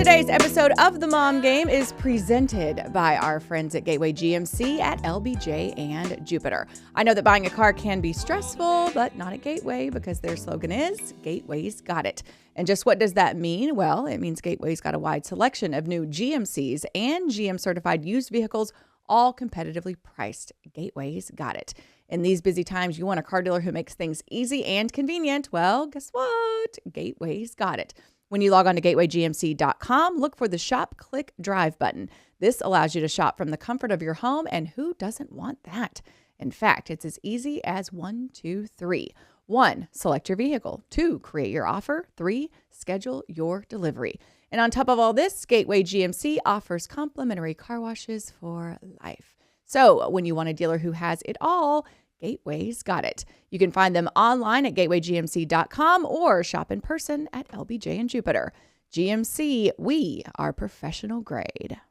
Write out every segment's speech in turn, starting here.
Today's episode of The Mom Game is presented by our friends at Gateway GMC at LBJ and Jupiter. I know that buying a car can be stressful, but not at Gateway because their slogan is, Gateway's got it. And just what does that mean? Well, it means Gateway's got a wide selection of new GMCs and GM-certified used vehicles, all competitively priced. Gateway's got it. In these busy times, you want a car dealer who makes things easy and convenient. Well, guess what? Gateway's got it. When you log on to gatewaygmc.com, look for the Shop, Click, Drive button. This allows you to shop from the comfort of your home, and who doesn't want that? In fact, it's as easy as 1, 2, 3. 1, select your vehicle. 2, create your offer. 3, schedule your delivery. And on top of all this, Gateway GMC offers complimentary car washes for life. So when you want a dealer who has it all, Gateway's got it. You can find them online at gatewaygmc.com or shop in person at LBJ and Jupiter. GMC, we are professional grade.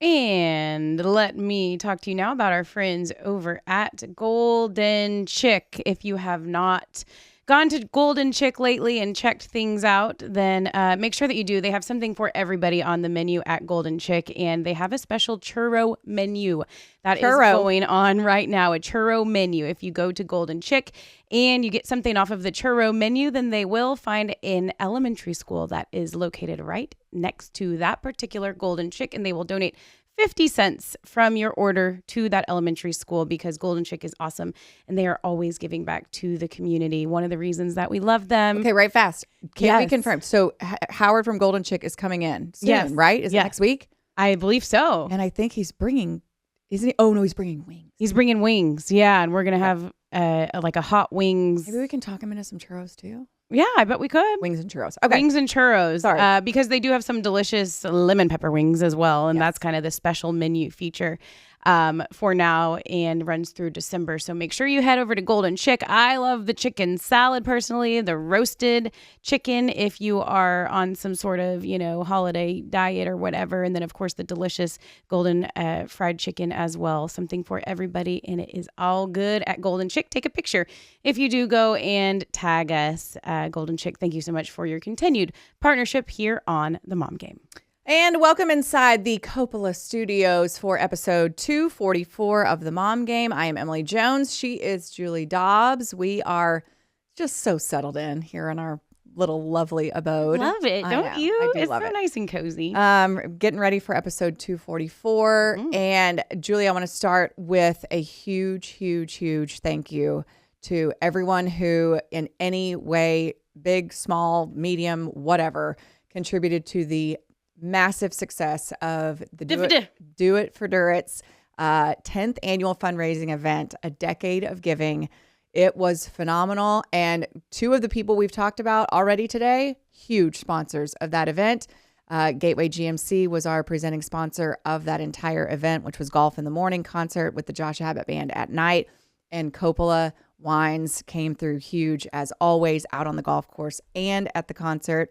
And let me talk to you now about our friends over at Golden Chick. If you have not gone to Golden Chick lately and checked things out, then make sure that you do. They have something for everybody on the menu at Golden Chick, and they have a special churro menu that is going on right now, a churro menu. If you go to Golden Chick and you get something off of the churro menu, then they will find an elementary school that is located right next to that particular Golden Chick, and they will donate 50 cents from your order to that elementary school because Golden Chick is awesome and they are always giving back to the community. One of the reasons that we love them. Okay, right fast. Can we confirm? So Howard from Golden Chick is coming in soon, right? Is it next week? I believe so. And I think he's bringing, isn't he? Oh, no, he's bringing wings. He's bringing wings, yeah. And we're going to have like a hot wings. Maybe we can talk him into some churros too. Yeah, I bet we could. Wings and churros. Okay. Wings and churros. Sorry. Because they do have some delicious lemon pepper wings as well. And that's kind of the special menu feature for now and runs through December. So make sure you head over to Golden Chick. I love the chicken salad personally, the roasted chicken if you are on some sort of, holiday diet or whatever. And then, of course, the delicious golden fried chicken as well. Something for everybody. And it is all good at Golden Chick. Take a picture if you do go and tag us. Golden Chick, thank you so much for your continued partnership here on The Mom Game. And welcome inside the Coppola Studios for episode 244 of The Mom Game. I am Emily Jones. She is Julie Dobbs. We are just so settled in here in our little lovely abode. Love it, don't you? I do it's love so it. Nice and cozy. Getting ready for episode 244. Mm-hmm. And Julie, I want to start with a huge, huge, huge thank you to everyone who in any way, big, small, medium, whatever, contributed to the massive success of the Do It For Durrett's 10th annual fundraising event, A Decade of Giving. It was phenomenal. And two of the people we've talked about already today, huge sponsors of that event. Gateway GMC was our presenting sponsor of that entire event, which was Golf in the Morning concert with the Josh Abbott Band at night. And Coppola Wines came through huge, as always, out on the golf course and at the concert.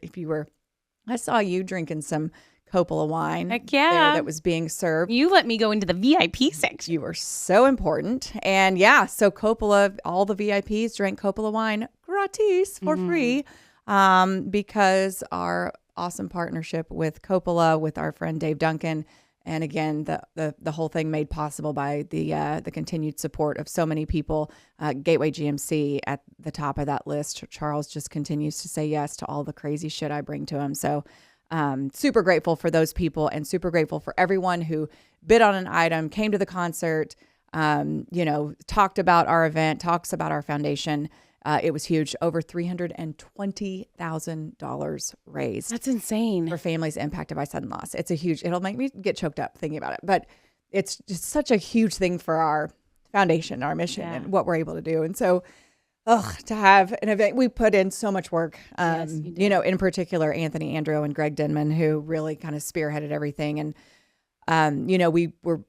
I saw you drinking some Coppola wine. Heck yeah. There that was being served. You let me go into the VIP section. You were so important. And so Coppola, all the VIPs drank Coppola wine gratis for free because our awesome partnership with Coppola, with our friend Dave Duncan. And again, the whole thing made possible by the continued support of so many people. Gateway GMC at the top of that list. Charles just continues to say yes to all the crazy shit I bring to him. So super grateful for those people and super grateful for everyone who bid on an item, came to the concert, talked about our event, talks about our foundation. It was huge. Over $320,000 raised. That's insane. For families impacted by sudden loss. It'll make me get choked up thinking about it. But it's just such a huge thing for our foundation, our mission, and what we're able to do. And so, to have an event, we put in so much work. In particular, Anthony Andrew and Greg Denman, who really kind of spearheaded everything. And we were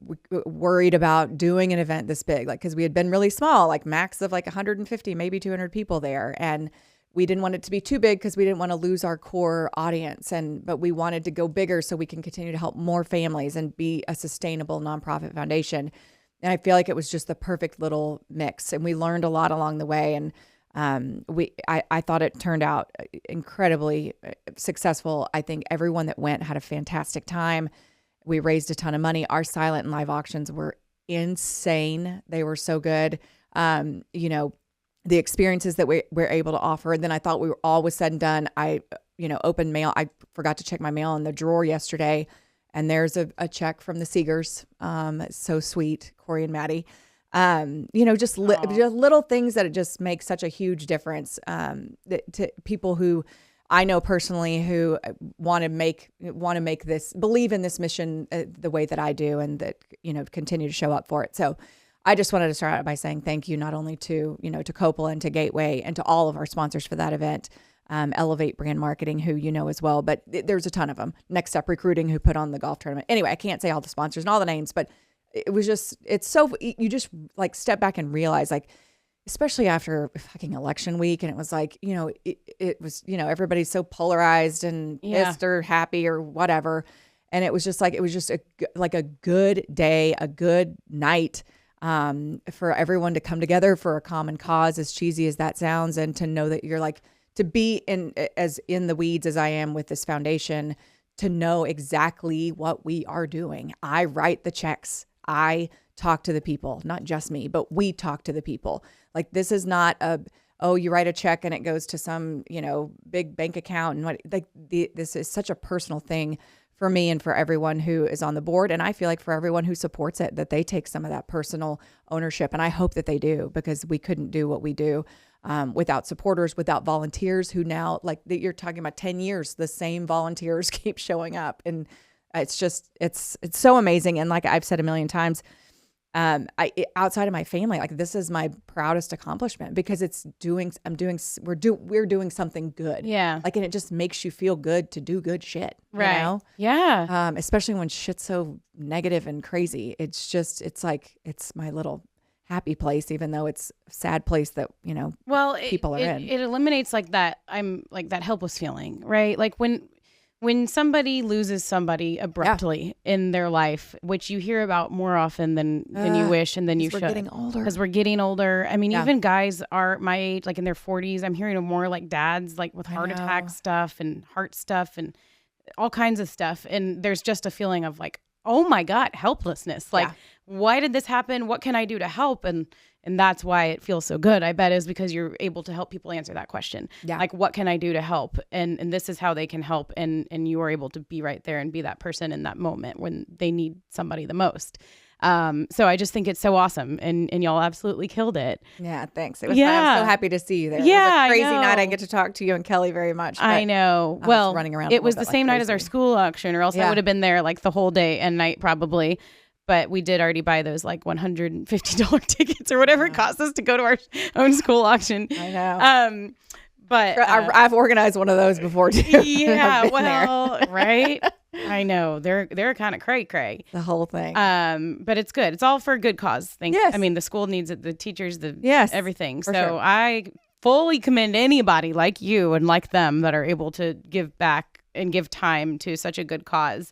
worried about doing an event this big, because we had been really small, like max of 150, maybe 200 people there. And we didn't want it to be too big because we didn't want to lose our core audience. But we wanted to go bigger so we can continue to help more families and be a sustainable nonprofit foundation. And I feel like it was just the perfect little mix. And we learned a lot along the way. And I thought it turned out incredibly successful. I think everyone that went had a fantastic time. We raised a ton of money. Our silent and live auctions were insane. They were so good. You know, the experiences that we were able to offer. And then I thought we were all was said and done. I, opened mail. I forgot to check my mail in the drawer yesterday, and there's a check from the Seegers. It's so sweet, Corey and Maddie. Just little things that it just makes such a huge difference to people who I know personally who want to make this, believe in this mission the way that I do, and that, continue to show up for it. So I just wanted to start out by saying thank you, not only to Coppola and to Gateway and to all of our sponsors for that event. Elevate Brand Marketing, who as well, but there's a ton of them. Next Step Recruiting, who put on the golf tournament. Anyway, I can't say all the sponsors and all the names, but it was just, you just like step back and realize, like, especially after fucking election week. And it was like, it was, everybody's so polarized and pissed or happy or whatever. And it was just a good day, a good night for everyone to come together for a common cause, as cheesy as that sounds. And to know that you're like, to be as in the weeds as I am with this foundation, to know exactly what we are doing. I write the checks. I talk to the people, not just me, but we talk to the people. Like, this is not you write a check and it goes to some, big bank account. And this is such a personal thing for me and for everyone who is on the board. And I feel like for everyone who supports it, that they take some of that personal ownership. And I hope that they do, because we couldn't do what we do without supporters, without volunteers who now, like you're talking about 10 years, the same volunteers keep showing up. And it's so amazing. And like I've said a million times, outside of my family, like, this is my proudest accomplishment, because we're doing something good. Yeah. Like, and it just makes you feel good to do good shit. Right. Yeah. Especially when shit's so negative and crazy. It's my little happy place, even though it's a sad place that, people are in. It eliminates that helpless feeling, right? Like when somebody loses somebody abruptly in their life, which you hear about more often than you wish and than you should. Because we're getting older. I mean, even guys are my age, like in their 40s, I'm hearing more like dads, like with heart attack stuff and heart stuff and all kinds of stuff. And there's just a feeling of like, oh my God, helplessness. Like, why did this happen? What can I do to help? And that's why it feels so good, I bet, is because you're able to help people answer that question. Yeah. Like, what can I do to help? And this is how they can help. And you are able to be right there and be that person in that moment when they need somebody the most. So I just think it's so awesome. And y'all absolutely killed it. Yeah, thanks. It was fun. I'm so happy to see you there. Yeah, it was a crazy night. I didn't get to talk to you and Kelly very much. I know. Well, running around it was the same night as our school auction, or else I would have been there like the whole day and night probably. But we did already buy those like $150 tickets or whatever it cost us to go to our own school auction. I know. But I've organized one of those before too. Yeah, well, right. I know they're kind of cray. The whole thing. But it's good. It's all for a good cause. I mean, the school needs it, the teachers, everything. So sure. I fully commend anybody like you and like them that are able to give back and give time to such a good cause.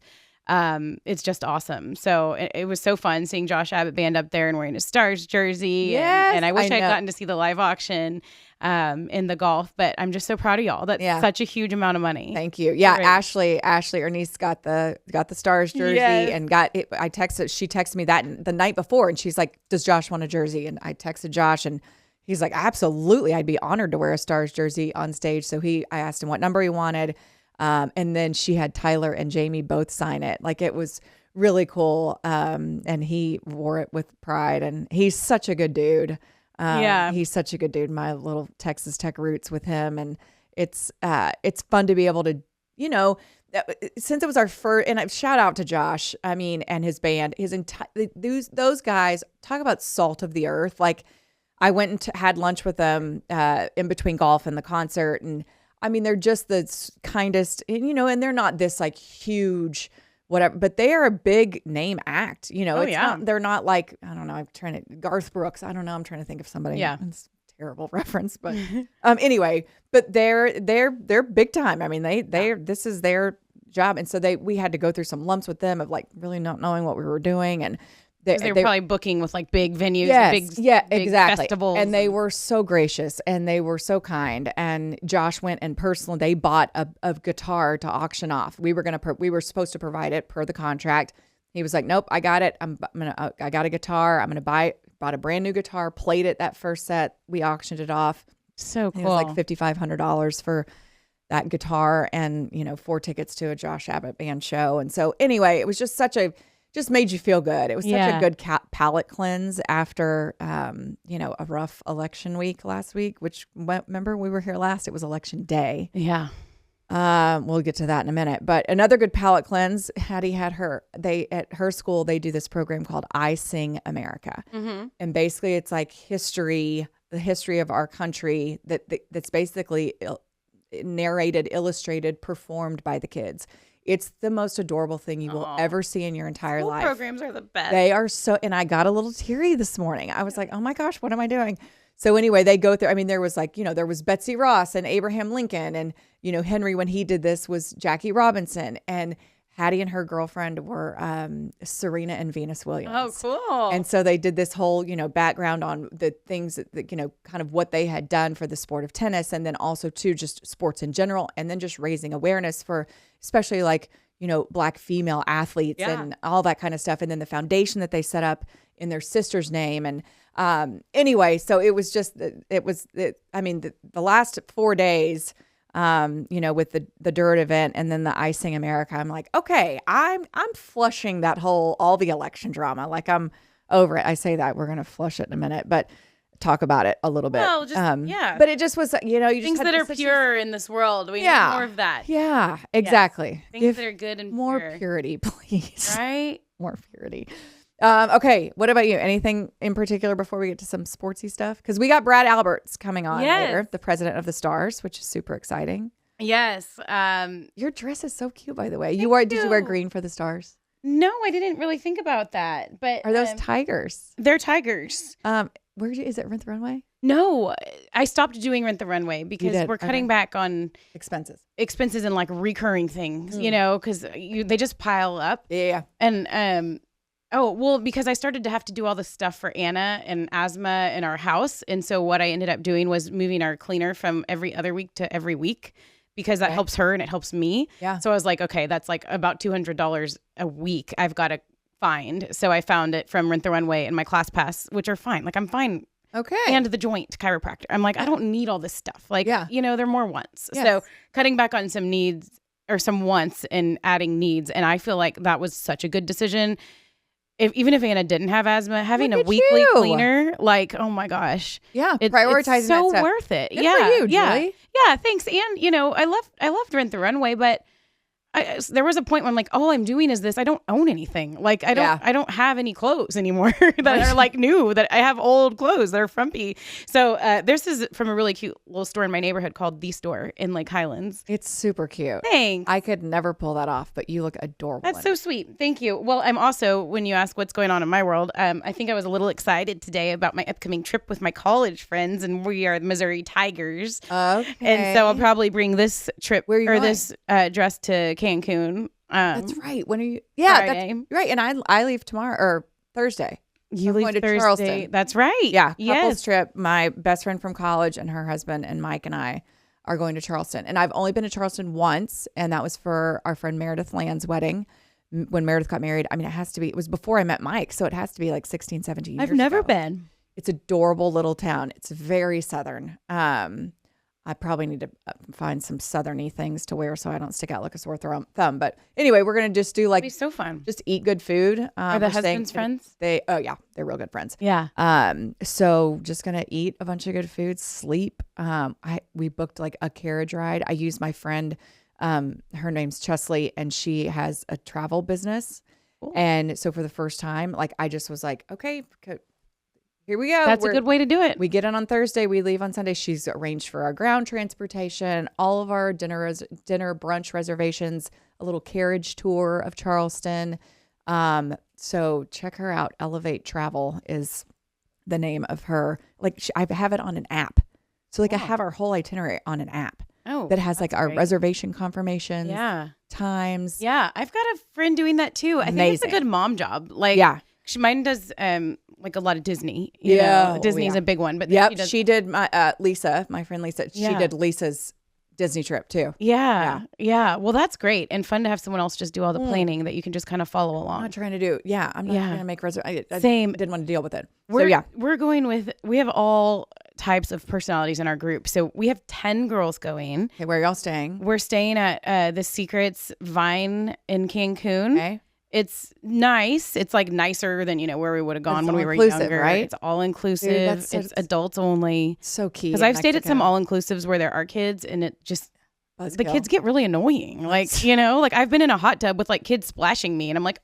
It's just awesome. So it was so fun seeing Josh Abbott Band up there and wearing a Stars jersey. Yes, and I wish I'd gotten to see the live auction in the golf, but I'm just so proud of y'all. That's such a huge amount of money. Thank you. Yeah. Great. Ashley, our niece got the Stars jersey and got it. She texted me that the night before and she's like, does Josh want a jersey? And I texted Josh and he's like, absolutely. I'd be honored to wear a Stars jersey on stage. So I asked him what number he wanted. And then she had Tyler and Jamie both sign it. Like, it was really cool. And he wore it with pride, and he's such a good dude. He's such a good dude. My little Texas Tech roots with him. And it's fun to be able to, since it was our first, and shout out to Josh, and his band, those guys, talk about salt of the earth. Like, I went and had lunch with them, in between golf and the concert, and they're just the kindest, and they're not this like huge whatever, but they are a big name act. They're not like, I don't know, Garth Brooks. I don't know. I'm trying to think of somebody. Yeah. It's a terrible reference, but anyway, but they're big time. This is their job. And so we had to go through some lumps with them of like really not knowing what we were doing. And They were probably booking with like big venues, yes, big exactly. festivals. And they were so gracious and they were so kind. And Josh went and personally, they bought a guitar to auction off. We were supposed to provide it per the contract. He was like, nope, I got it. I got a guitar. I'm going to bought a brand new guitar, played it that first set. We auctioned it off. So cool. It was like $5,500 for that guitar and, 4 tickets to a Josh Abbott band show. And so anyway, it was just just made you feel good. It was such a good palate cleanse after, a rough election week last week, which remember we were here last, it was election day. Yeah. We'll get to that in a minute, but another good palate cleanse. Hattie had at her school, they do this program called I Sing America. Mm-hmm. And basically it's like the history of our country that's basically narrated, illustrated, performed by the kids. It's the most adorable thing you will ever see in your entire life. Programs are the best. They are so, and I got a little teary this morning. I was like, oh my gosh, what am I doing? So anyway, they go through, there was there was Betsy Ross and Abraham Lincoln and, Henry, when he did this, was Jackie Robinson, and Hattie and her girlfriend were Serena and Venus Williams. Oh, cool. And so they did this whole, background on the things that, kind of what they had done for the sport of tennis. And then also too, just sports in general. And then just raising awareness for especially Black female athletes and all that kind of stuff. And then the foundation that they set up in their sister's name. And anyway, so it was just, the last 4 days, with the Durrett event and then the I Sing America, I'm like, okay, I'm flushing all the election drama. Like I'm over it. I say that we're going to flush it in a minute, but talk about it a little bit. Well, just, but it just was, you things just that are pure in this world. We need more of that. Yeah, exactly. Yes. Things that are good and more pure. purity, please. Right? More purity. Okay, what about you? Anything in particular before we get to some sportsy stuff? Because we got Brad Alberts coming on later, the president of the Stars, which is super exciting. Yes. Your dress is so cute, by the way. Did you wear green for the Stars? No, I didn't really think about that. But are those tigers? They're tigers. Is it Rent the Runway? No, I stopped doing Rent the Runway because we're cutting back on expenses and like recurring things, because they just pile up. Yeah. And because I started to have to do all this stuff for Anna and asthma in our house. And so what I ended up doing was moving our cleaner from every other week to every week because that helps her and it helps me. Yeah. So I was like, okay, that's like about $200 a week I've got to find. So I found it from Rent the Runway and my class pass, which are fine. Like I'm fine. Okay. And the joint chiropractor. I'm like, I don't need all this stuff. Like, they're more wants. Yes. So cutting back on some needs or some wants and adding needs. And I feel like that was such a good decision. Even if Anna didn't have asthma, having a weekly cleaner, like, oh my gosh. Yeah. Prioritizing it's so that stuff. worth it. Good for you, yeah. Julie. Yeah. Thanks. And, I loved Rent the Runway, but there was a point when I'm like, all I'm doing is this. I don't own anything. Like I don't have any clothes anymore that are like new, that I have old clothes that are frumpy. So this is from a really cute little store in my neighborhood called The Store in Lake Highlands. It's super cute. Thanks. I could never pull that off, but you look adorable. That's so sweet. Thank you. Well, I'm also, when you ask what's going on in my world, I think I was a little excited today about my upcoming trip with my college friends, and we are the Missouri Tigers. Okay. And so I'll probably bring this trip this dress to Cancun. That's right. When are you? Yeah, Friday. that's right. And I leave tomorrow or Thursday. You leave going to Thursday. Charleston. That's right. Yeah, couples trip. My best friend from college and her husband and Mike and I are going to Charleston. And I've only been to Charleston once, and that was for our friend Meredith Land's wedding. When Meredith got married, it was before I met Mike, so it has to be like 16, 17 years I've never ago. been. It's adorable little town. It's very southern. I probably need to find some southerny things to wear so I don't stick out like a sore thumb. But anyway, we're going to just do like, it'd be so fun. Just eat good food. Are the husband's friends? They're real good friends. Yeah. So just going to eat a bunch of good food, sleep. We booked like a carriage ride. I used my friend, her name's Chesley, and she has a travel business. Cool. And so for the first time, like I just was like, okay, here we go. That's a good way to do it. We get in on Thursday. We leave on Sunday. She's arranged for our ground transportation, all of our dinner brunch reservations, a little carriage tour of Charleston. So check her out. Elevate Travel is the name of her. Like I have it on an app. So like I have our whole itinerary on an app. Oh, that has like our great. reservation confirmations. Yeah. Times. Yeah. I've got a friend doing that too. I think it's a good mom job. Like, yeah. Mine does like a lot of Disney. You know? Disney's a big one. But yep, she did my Lisa, my friend Lisa. She did Lisa's Disney trip too. Yeah. Well, that's great and fun to have someone else just do all the planning that you can just kind of follow along. I'm not trying to do. Yeah, I'm not trying to make reservations. Same. I didn't want to deal with it. We're going with. We have all types of personalities in our group. So we have 10 girls going. Okay, where are y'all staying? We're staying at the Secrets Vine in Cancun. Okay. It's nice. It's like nicer than, where we would have gone when we were younger. Right? It's all inclusive. It's adults only. So key. Because I've stayed at some all inclusives where there are kids and it just, the kids get really annoying. Like, like I've been in a hot tub with like kids splashing me and I'm like,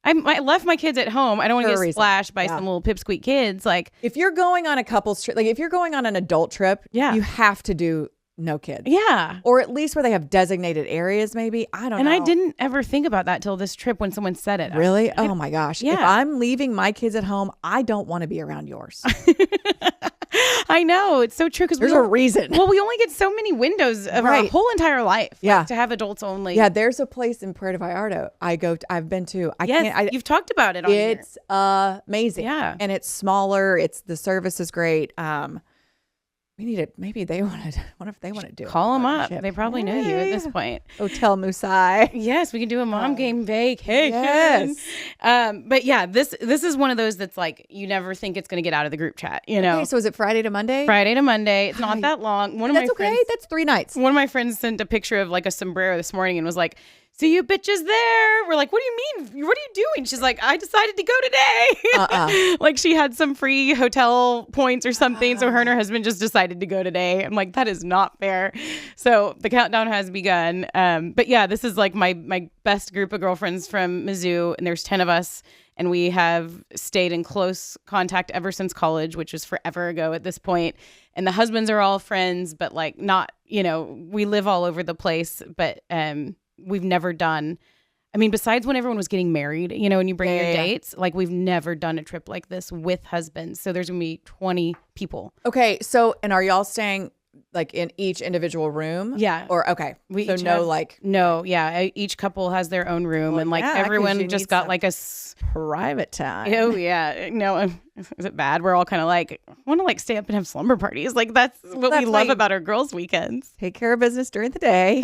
I left my kids at home. I don't want to get splashed by some little pipsqueak kids. Like if you're going on a couple's trip, like if you're going on an adult trip, you have to do no kids. Yeah. Or at least where they have designated areas, maybe. I don't know. And I didn't ever think about that till this trip when someone said it. Really? Oh my gosh. Yeah. If I'm leaving my kids at home, I don't want to be around yours. I know. It's so true. Because there's a reason. Well, we only get so many windows of our whole entire life. To have adults only. Yeah. There's a place in Puerto Vallarta I've been to. You've talked about it on here. It's amazing. Yeah. And it's smaller. The service is great. We need it. Maybe they want to. What if they want to do it? Call them up. They probably know you at this point. Hotel Musai. Yes, we can do a mom game vacation. Yes. But yeah, this is one of those that's like you never think it's going to get out of the group chat. Okay, so is it Friday to Monday? Friday to Monday. It's not that long. That's okay. That's 3 nights. One of my friends sent a picture of like a sombrero this morning and was like, "See you bitches there." We're like, "What do you mean? What are you doing?" She's like, "I decided to go today." Like she had some free hotel points or something. So her and her husband just decided to go today. I'm like, that is not fair. So the countdown has begun. But yeah, this is like my best group of girlfriends from Mizzou. And there's 10 of us. And we have stayed in close contact ever since college, which was forever ago at this point. And the husbands are all friends, but like not, we live all over the place. But we've never done, besides when everyone was getting married, and you bring your dates, like we've never done a trip like this with husbands. So there's going to be 20 people. Okay. So, and are y'all staying like in each individual room? Yeah. Or, okay. No. Yeah. Each couple has their own room and like everyone just got like a private time. Oh yeah. No, is it bad? We're all kind of like, want to like stay up and have slumber parties. Like that's what we love about our girls' weekends. Take care of business during the day.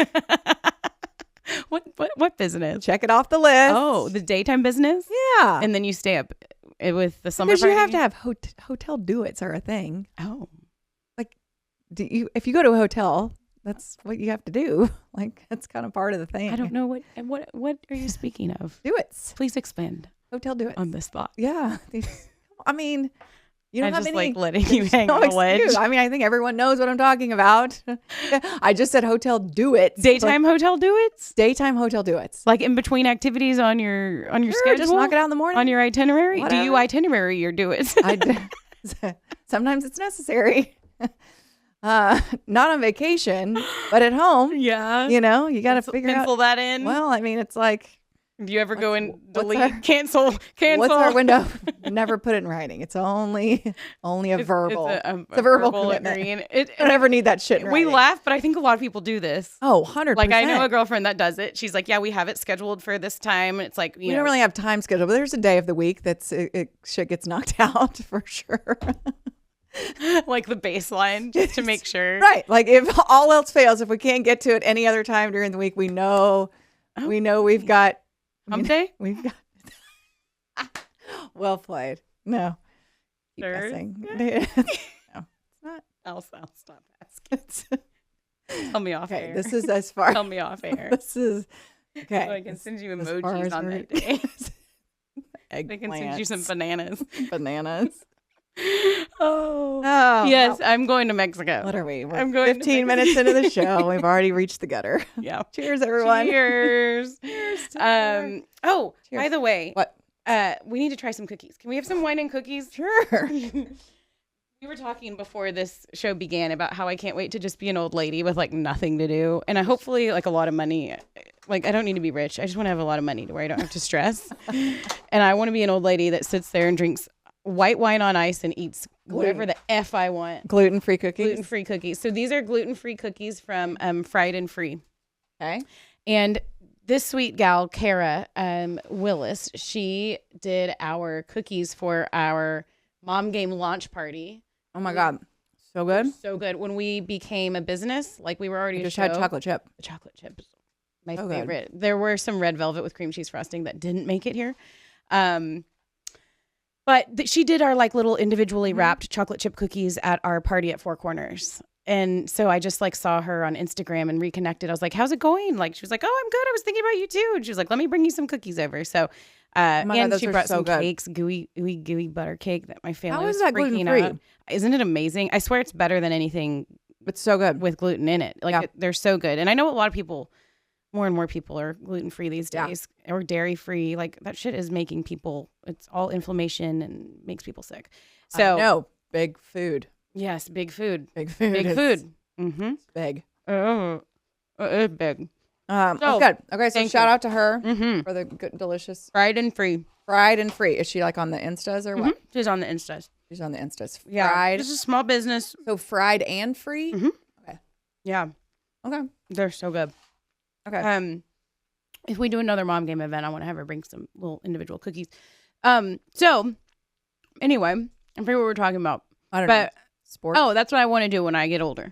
What business? Check it off the list. Oh, the daytime business? Yeah. And then you stay up with the summer because party? You have to have hotel do-its are a thing. Oh. Like, if you go to a hotel, that's what you have to do. Like, that's kind of part of the thing. I don't know what are you speaking of? Do-its. Please expand. Hotel do-its. On this thought. Yeah. You don't have just any, like letting you hang on the ledge. I think everyone knows what I'm talking about. I just said hotel do-its. Daytime hotel do-its? Daytime hotel do-its. Like in between activities on your schedule? Just knock it out in the morning. On your itinerary? Whatever. Do you itinerary your do-its? Sometimes it's necessary. Not on vacation, but at home. Yeah. You got to figure out. Pencil that in. Well, it's like. Do you ever go and delete, cancel? What's our window? Never put it in writing. It's only a verbal. It's a verbal commitment. I don't ever need that shit in writing. We laugh, but I think a lot of people do this. Oh, 100%. Like I know a girlfriend that does it. She's like, yeah, we have it scheduled for this time. And it's like, we don't really have time scheduled, but there's a day of the week that's shit gets knocked out for sure. Like the baseline, just to make sure. Right. Like if all else fails, if we can't get to it any other time during the week, we know we've got. Hump day? We've got. Well played. No. Keep guessing. No, it's not. I'll stop asking. Tell me off air. This is as far. Tell me off air. This is okay. So I can send you emojis on that day. I can send you some bananas. Bananas. Oh yes, I'm going to Mexico. What are we? I'm going 15 minutes into the show. We've already reached the gutter. Yeah. Cheers, everyone. Cheers. Cheers. Cheers. By the way, what? We need to try some cookies. Can we have some wine and cookies? Sure. We were talking before this show began about how I can't wait to just be an old lady with like nothing to do, and I hopefully like a lot of money. Like I don't need to be rich. I just want to have a lot of money to where I don't have to stress. And I want to be an old lady that sits there and drinks white wine on ice and eats whatever the F I want. Gluten-free cookies? Gluten-free cookies. So these are gluten-free cookies from Fried and Free. Okay. And this sweet gal, Kara Willis, she did our cookies for our mom game launch party. Oh my God. So good. So good. When we became a business, like we were already I just had chocolate chip. Chocolate chips. My So favorite. Good. There were some red velvet with cream cheese frosting that didn't make it here. But she did our like little individually wrapped chocolate chip cookies at our party at Four Corners. And so I just like saw her on Instagram and reconnected. I was like, how's it going? Like, she was like, oh, I'm good. I was thinking about you too. And she was like, let me bring you some cookies over. So, and she brought some cakes, gooey butter cake that my family was freaking out. Isn't it amazing? I swear it's better than anything. It's so good with gluten in it. Like they're so good. And I know a lot of people, more and more people are gluten-free these days or dairy-free. Like that shit is making people, it's all inflammation and makes people sick. So no, big food. Yes, big food. Big food. Big food. Mm-hmm. It's big. It's big. So, good. Okay, so shout out to her for the good, delicious. Fried and free. Fried and free. Is she like on the Instas or what? She's on the Instas. She's on the Instas. Yeah. Fried. This is a small business. So fried and free? Okay. Yeah. Okay. They're so good. Okay. If we do another mom game event, I want to have her bring some little individual cookies. So anyway, I forget what we're talking about. I don't know. Sports. Oh, that's what I want to do when I get older.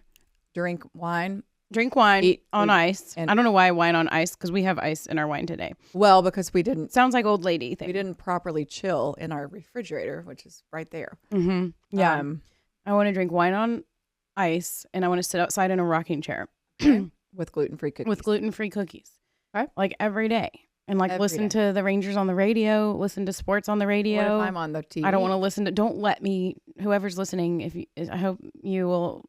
Drink wine. Drink wine on ice. I don't know why wine on ice, because we have ice in our wine today. Well, because we didn't. Sounds like old lady thing. We didn't properly chill in our refrigerator, which is right there. Yeah. I want to drink wine on ice, and I want to sit outside in a rocking chair. With gluten-free cookies. With gluten-free cookies. Okay. Like every day. And like listen to the Rangers on the radio, listen to sports on the radio. What if I'm on the TV? I don't want to listen to, don't let me, whoever's listening, I hope you will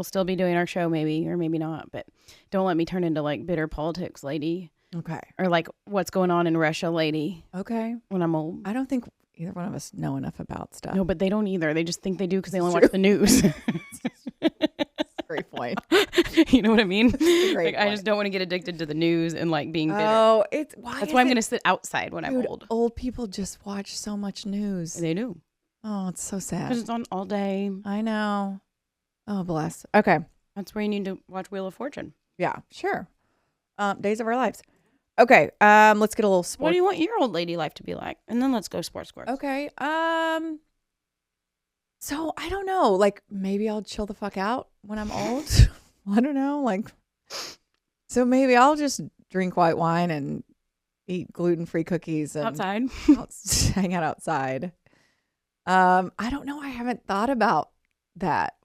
still be doing our show maybe, or maybe not, but don't let me turn into like bitter politics lady. Okay. Or like what's going on in Russia lady. Okay. When I'm old. I don't think either one of us know enough about stuff. No, but they don't either. They just think they do because they only watch the news. Great point. You know what I mean? Great like, point. I just don't want to get addicted to the news and like being bitter. Oh, that's why I'm going to sit outside when I'm old. Old people just watch so much news. They do. Oh, it's so sad. Because it's on all day. I know. Oh, bless. Okay. That's where you need to watch Wheel of Fortune. Yeah, sure. Days of Our Lives. Okay. Let's get a little sports. What do you want your old lady life to be like? And then let's go sports. Okay. So I don't know. Like maybe I'll chill the fuck out when I'm old. I don't know. Like, so maybe I'll just drink white wine and eat gluten-free cookies and outside, hang out outside. I don't know. I haven't thought about that.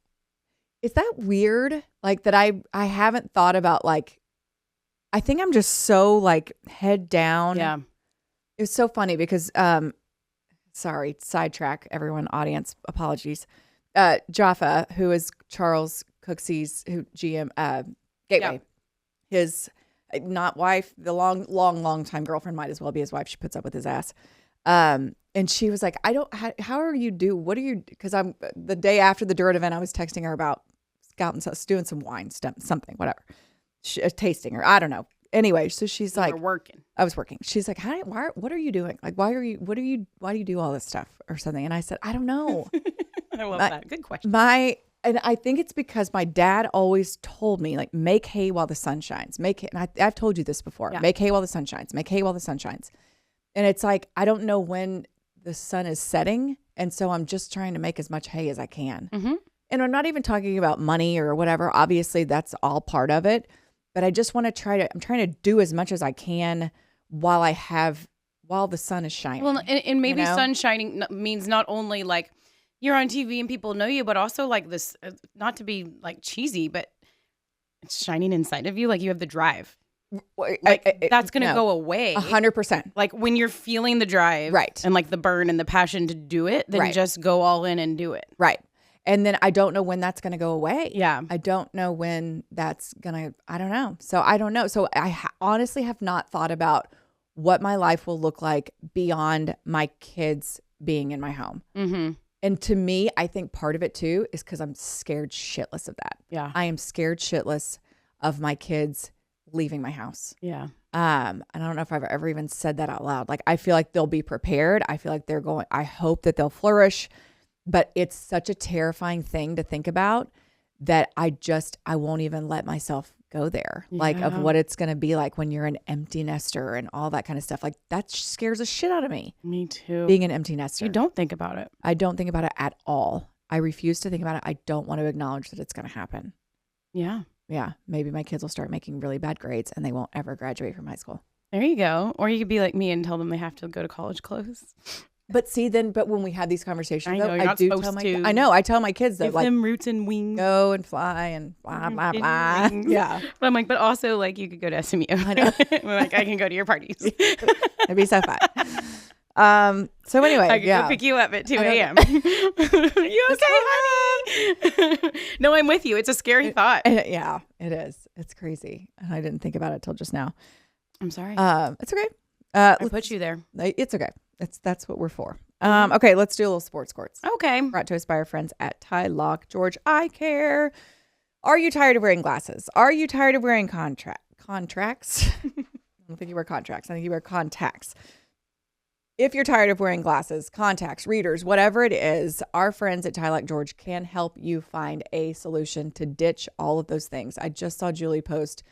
Is that weird? Like that I haven't thought about, like, I think I'm just so like head down. Yeah. It's so funny because, sorry, sidetrack everyone, audience, apologies. Jaffa, who is Charles Cooksey's GM, Gateway, his not wife, the long time girlfriend, might as well be his wife. She puts up with his ass. And she was like, how are you because I'm the day after the Durrett event, I was texting her about scouting, doing some wine stuff, something, whatever, tasting her. I don't know. Anyway, so she's like, I was working. She's like, what are you doing? Like, why do you do all this stuff or something? And I said, I don't know. I love that. Good question. And I think it's because my dad always told me, like, make hay while the sun shines. And I've told you this before. Yeah. Make hay while the sun shines. Make hay while the sun shines. And it's like, I don't know when the sun is setting. And so I'm just trying to make as much hay as I can. Mm-hmm. And I'm not even talking about money or whatever. Obviously, that's all part of it. But I just want to I'm trying to do as much as I can while the sun is shining. Well, and maybe sun shining means not only like you're on TV and people know you, but also like this, not to be like cheesy, but it's shining inside of you. Like you have the drive. Like that's going to go away. 100%. Like when you're feeling the drive. Right. And like the burn and the passion to do it, then just go all in and do it. Right. And then I don't know when that's going to go away. Yeah. I don't know when that's going to, I don't know. So I don't know. So I honestly have not thought about what my life will look like beyond my kids being in my home. Mm-hmm. And to me, I think part of it too is because I'm scared shitless of that. Yeah. I am scared shitless of my kids leaving my house. Yeah. And I don't know if I've ever even said that out loud. Like, I feel like they'll be prepared. I feel like I hope that they'll flourish. But it's such a terrifying thing to think about that I won't even let myself go there, like of Yeah. what it's going to be like when you're an empty nester and all that kind of stuff. Like that scares the shit out of me. Me too. Being an empty nester. You don't think about it. I don't think about it at all. I refuse to think about it. I don't want to acknowledge that it's going to happen. Yeah. Yeah. Maybe my kids will start making really bad grades and they won't ever graduate from high school. There you go. Or you could be like me and tell them they have to go to college clothes. But see, but when we have these conversations, I know, though, you're I not do supposed tell my to. I know. I tell my kids that Give like them roots and wings. go and fly and blah blah blah. Wings. Yeah. But I'm like, but also like you could go to SMU. I know. Like I can go to your parties. It'd be so fun. So anyway, I can yeah. go pick you up at 2 I a.m. You okay, honey? No, I'm with you. It's a scary thought. Yeah, it is. It's crazy. And I didn't think about it till just now. I'm sorry. It's okay. I put you there. It's okay. That's what we're for. Okay, let's do a little sports courts. Okay. Brought to us by our friends at Tylock George Eyecare. Are you tired of wearing glasses? Are you tired of wearing contracts? I don't think you wear contracts. I think you wear contacts. If you're tired of wearing glasses, contacts, readers, whatever it is, our friends at Tylock George can help you find a solution to ditch all of those things. I just saw Julie post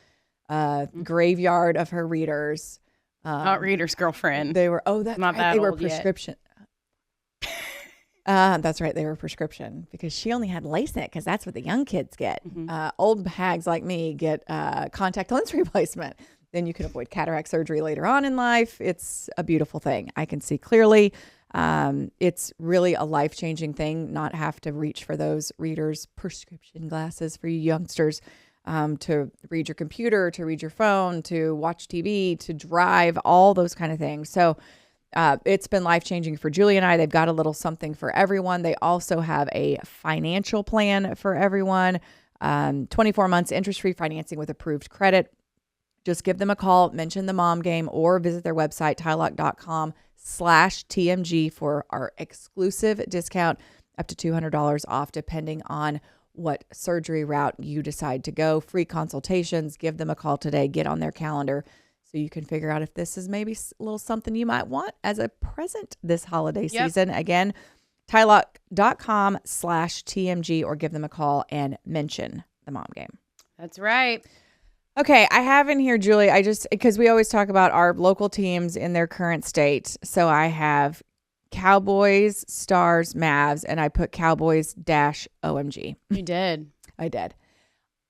a graveyard of her readers. Not reader's girlfriend. They were, that's Not right. that They were old yet. prescription. That's right. They were prescription because she only had LASIK because that's what the young kids get. Old hags like me get contact lens replacement. Then you can avoid cataract surgery later on in life. It's a beautiful thing. I can see clearly. It's really a life-changing thing, not have to reach for those readers' prescription glasses for you youngsters to read your computer, to read your phone, to watch TV, to drive, all those kind of things. So it's been life-changing for Julie and I. They've got a little something for everyone. They also have a financial plan for everyone. 24 months interest-free financing with approved credit. Just give them a call, mention the mom game, or visit their website, tylock.com/TMG for our exclusive discount up to $200 off, depending on what surgery route you decide to go. Free consultations. Give them a call today. Get on their calendar so you can figure out if this is maybe a little something you might want as a present this holiday season. Again, tylock.com/TMG or give them a call and mention the mom game. That's right. Okay, I have in here, Julie, because we always talk about our local teams in their current state. So I have Cowboys, Stars, Mavs, and I put Cowboys-OMG. You did. I did.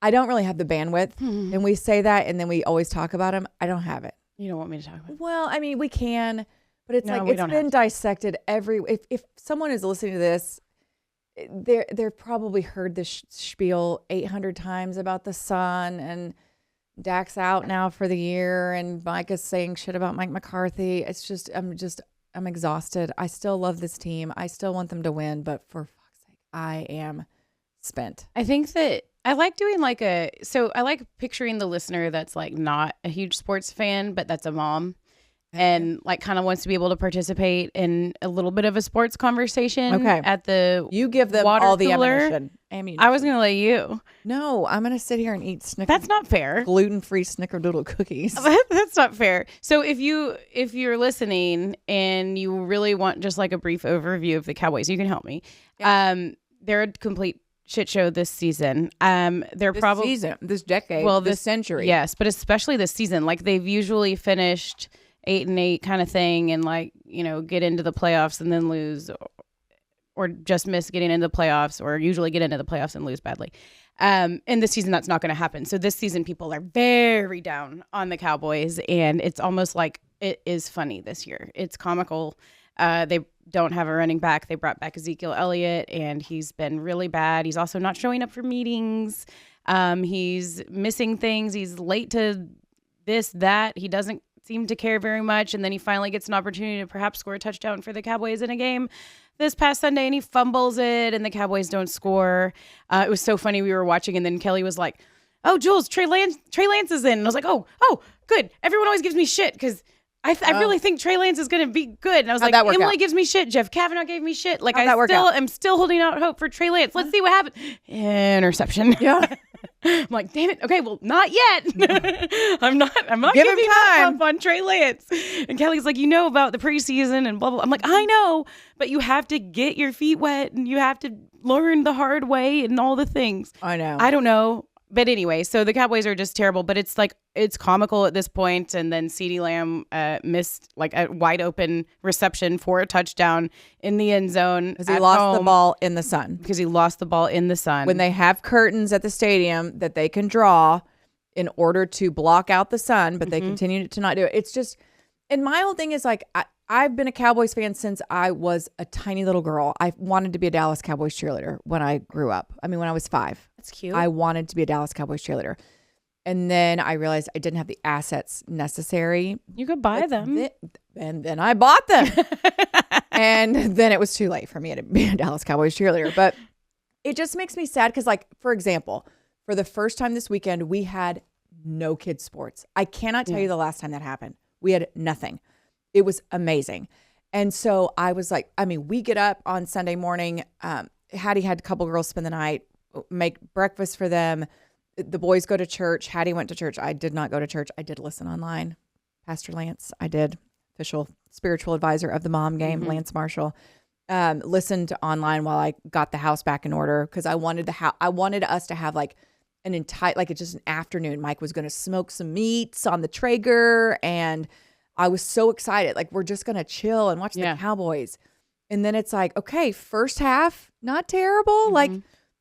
I don't really have the bandwidth. And we say that, and then we always talk about them. I don't have it. You don't want me to talk about it? Well, I mean, we can, but it's No, like we it's don't been have to. dissected if someone is listening to this, they've probably heard this spiel 800 times about the Sun and Dak's out now for the year and Micah's saying shit about Mike McCarthy. It's just, I'm exhausted. I still love this team. I still want them to win, but for fuck's sake, I am spent. I think that I like doing I like picturing the listener that's like not a huge sports fan, but that's a mom and like kind of wants to be able to participate in a little bit of a sports conversation. Okay. At the You give them water all the cooler. ammunition. I was going to let you. No, I'm going to sit here and eat That's not fair. gluten-free snickerdoodle cookies. That's not fair. So if you're listening and you really want just like a brief overview of the Cowboys, you can help me. Yeah. They're a complete shit show this season. They're probably this decade, this century. Yes, but especially this season. Like they've usually finished 8-8 kind of thing, and like get into the playoffs and then lose, or just miss getting into the playoffs, or usually get into the playoffs and lose badly. In this season, that's not going to happen. So this season, people are very down on the Cowboys, and it's almost like it is funny this year. It's comical. They don't have a running back. They brought back Ezekiel Elliott, and he's been really bad. He's also not showing up for meetings. He's missing things. He's late to this, that. He doesn't seem to care very much, and then he finally gets an opportunity to perhaps score a touchdown for the Cowboys in a game this past Sunday, and he fumbles it, and the Cowboys don't score. It was so funny. We were watching, and then Kelly was like, "Oh, Jules, Trey Lance is in." And I was like, "Oh, good." Everyone always gives me shit because I really think Trey Lance is going to be good. And I was like, Emily gives me shit. Jeff Kavanaugh gave me shit. Like, I'm still holding out hope for Trey Lance. Let's see what happens. Interception. Yeah. I'm like, damn it. Okay, well, not yet. I'm not Give him giving time up on Trey Lance. And Kelly's like, you know about the preseason and blah, blah. I'm like, I know, but you have to get your feet wet and you have to learn the hard way and all the things. I know. I don't know. But anyway, so the Cowboys are just terrible, but it's like, it's comical at this point. And then CeeDee Lamb missed like a wide open reception for a touchdown in the end zone. Because he lost the ball in the sun. Because he lost the ball in the sun. When they have curtains at the stadium that they can draw in order to block out the sun, but they continue to not do it. It's just, and my whole thing is like, I've been a Cowboys fan since I was a tiny little girl. I wanted to be a Dallas Cowboys cheerleader when I grew up. I mean, when I was 5. That's cute. I wanted to be a Dallas Cowboys cheerleader. And then I realized I didn't have the assets necessary. You could buy them. And then I bought them. And then it was too late for me to be a Dallas Cowboys cheerleader. But it just makes me sad because, like, for example, for the first time this weekend, we had no kids' sports. I cannot tell you the last time that happened. We had nothing. It was amazing. And so I was like, I mean, we get up on Sunday morning. Hattie had a couple girls spend the night, make breakfast for them. The boys go to church. Hattie went to church. I did not go to church. I did listen online. Pastor Lance, I did. Official spiritual advisor of the mom game, Lance Marshall. Listened online while I got the house back in order because I wanted us to have like an entire, like it's just an afternoon. Mike was going to smoke some meats on the Traeger, and I was so excited. Like, we're just going to chill and watch the Cowboys. And then it's like, okay, first half, not terrible. Like,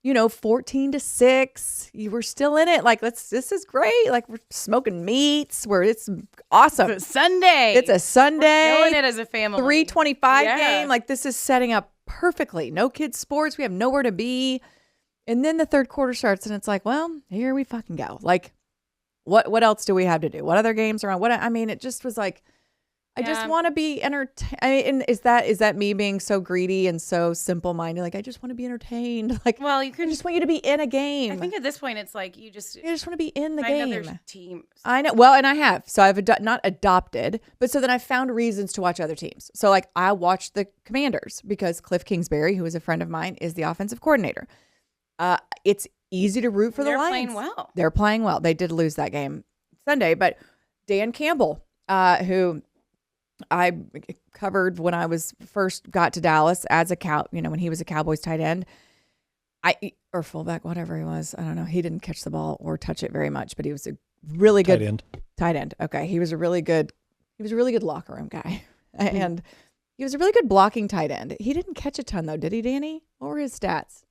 14-6. You were still in it. Like, this is great. Like, we're smoking meats. It's awesome. It's a Sunday. It's a Sunday. We're killing it as a family. 3:25 game. Like, this is setting up perfectly. No kids sports. We have nowhere to be. And then the third quarter starts and it's like, well, here we fucking go. Like, what else do we have to do? What other games are on? It just was like, I just want to be entertained. And is that me being so greedy and so simple-minded? Like, I just want to be entertained. Like, well, I just want you to be in a game. I think at this point, it's like you just want to be in the game. Other teams. I know. Well, and I have. So I've not adopted, but so then I found reasons to watch other teams. So like I watched the Commanders because Cliff Kingsbury, who is a friend of mine, is the offensive coordinator. It's easy to root for the Lions. They're playing well. They're playing well. They did lose that game Sunday, but Dan Campbell, who I covered when I first got to Dallas as when he was a Cowboys tight end, or fullback, whatever he was. I don't know. He didn't catch the ball or touch it very much, but he was a really good tight end. Okay, he was a really good locker room guy, and he was a really good blocking tight end. He didn't catch a ton though, did he, Danny? What were his stats?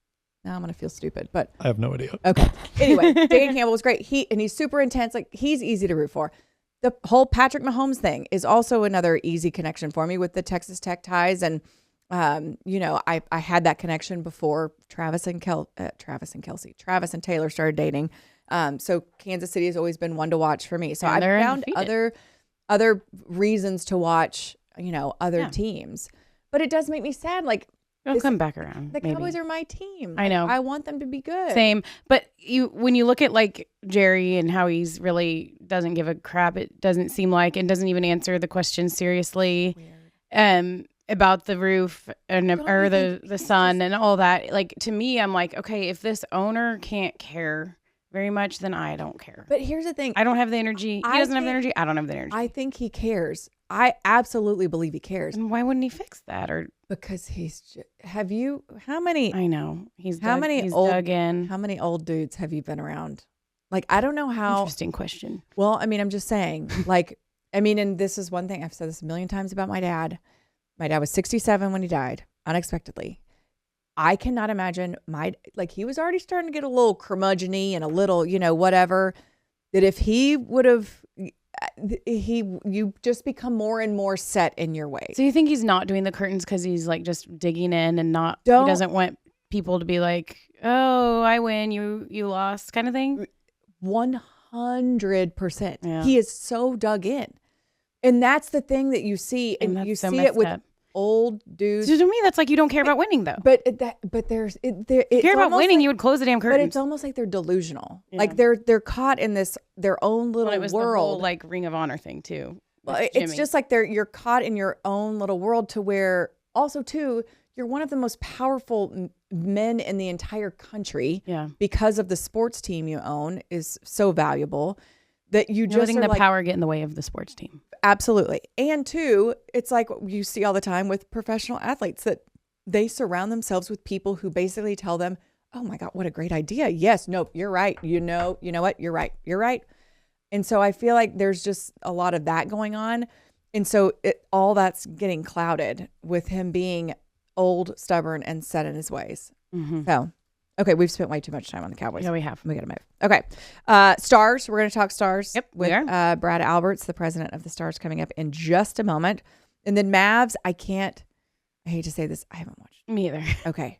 Now I'm going to feel stupid, but I have no idea. Okay. Anyway, Dan Campbell was great. He's super intense. Like, he's easy to root for. The whole Patrick Mahomes thing is also another easy connection for me with the Texas Tech ties. And, I had that connection before Travis and Taylor started dating. So Kansas City has always been one to watch for me. So I found other reasons to watch, other teams. But it does make me sad. Like, It'll come back around. The Cowboys are my team. I know. I want them to be good. Same. But when you look at like Jerry and how he's really doesn't give a crap, it doesn't seem like, and doesn't even answer the question seriously about the roof or the sun and all that. Like, to me, I'm like, okay, if this owner can't care very much, then I don't care. But here's the thing. I don't have the energy. He doesn't have the energy. I don't have the energy. I think he cares. I absolutely believe he cares. And why wouldn't he fix that? Or because how many? I know he's dug in. How many old dudes have you been around? Like, I don't know how. Interesting question. Well, I mean, I'm just saying. Like, I mean, and this is one thing I've said this a million times about my dad. My dad was 67 when he died unexpectedly. I cannot imagine he was already starting to get a little curmudgeon-y and a little, whatever, that if he would have, you just become more and more set in your ways. So you think he's not doing the curtains because he's like just digging in and he doesn't want people to be like, oh, I win, you lost kind of thing? 100%. Yeah. He is so dug in. And that's the thing that you see, and you see it with old dudes. So to me, that's like you don't care about winning, though. But there's if you care about winning, you would close the damn curtains. But it's almost like they're delusional. Yeah. Like they're caught in their own little it was world. The whole, like, Ring of Honor thing too. Well, it's just like you're caught in your own little world, to where also too you're one of the most powerful men in the entire country. Yeah. Because of the sports team you own is so valuable. That you just letting the power get in the way of the sports team. Absolutely. And two, it's like you see all the time with professional athletes, that they surround themselves with people who basically tell them, oh my God, what a great idea. Yes, nope, you're right. You know what? You're right. And so I feel like there's just a lot of that going on. And so all that's getting clouded with him being old, stubborn, and set in his ways. So, okay, we've spent way too much time on the Cowboys. Yeah, we have. We got to move. Okay. Stars. We're going to talk Stars. Yep, with we are. Brad Alberts, the president of the Stars, coming up in just a moment. And then Mavs, I hate to say this, I haven't watched. Me either. Okay.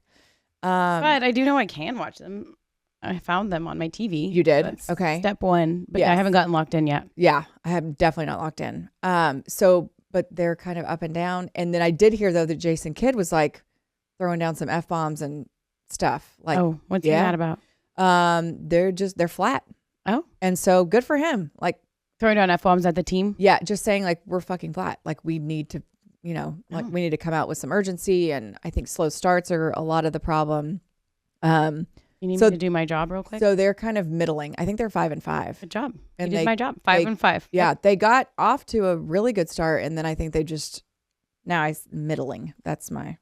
But I do know I can watch them. I found them on my TV. You did? That's Okay. Step one. But Yes. I haven't gotten locked in yet. Yeah, I have definitely not locked in. But they're kind of up and down. And then I did hear, though, that Jason Kidd was like throwing down some F-bombs and stuff. Like, what's he mad about? They're flat. Oh. And so good for him. Like, Throwing down F-bombs at the team? yeah, just saying like, we're fucking flat. Like, we need to, we need to come out with some urgency. And I think slow starts are a lot of the problem. You need me to do my job real quick? So they're kind of middling. I think they're 5-5. Good job. And you did my job. 5-5. Yeah, Yep. they got off to a really good start. And then I think middling. That's my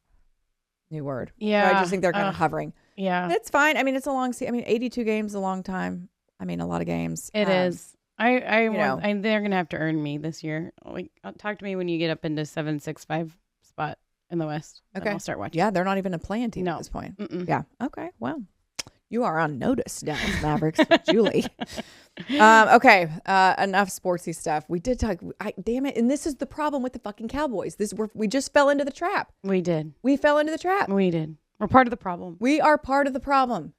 new word. Yeah. So I just think they're kind of hovering. Yeah. It's fine. I mean, it's a long season. 82 games is a long time. I mean, a lot of games. It is. They're going to have to earn me this year. Like, talk to me when you get up into 7-6-5 spot in the West. Okay. I'll start watching. Yeah, they're not even a playing team No. at this point. Mm-mm. Yeah. Okay. Well, you are on notice, Dallas Mavericks, Julie. Okay. Enough sportsy stuff. We did talk. Damn it. And this is the problem with the fucking Cowboys. We just fell into the trap. We did. We fell into the trap. We did. We're part of the problem. We are part of the problem.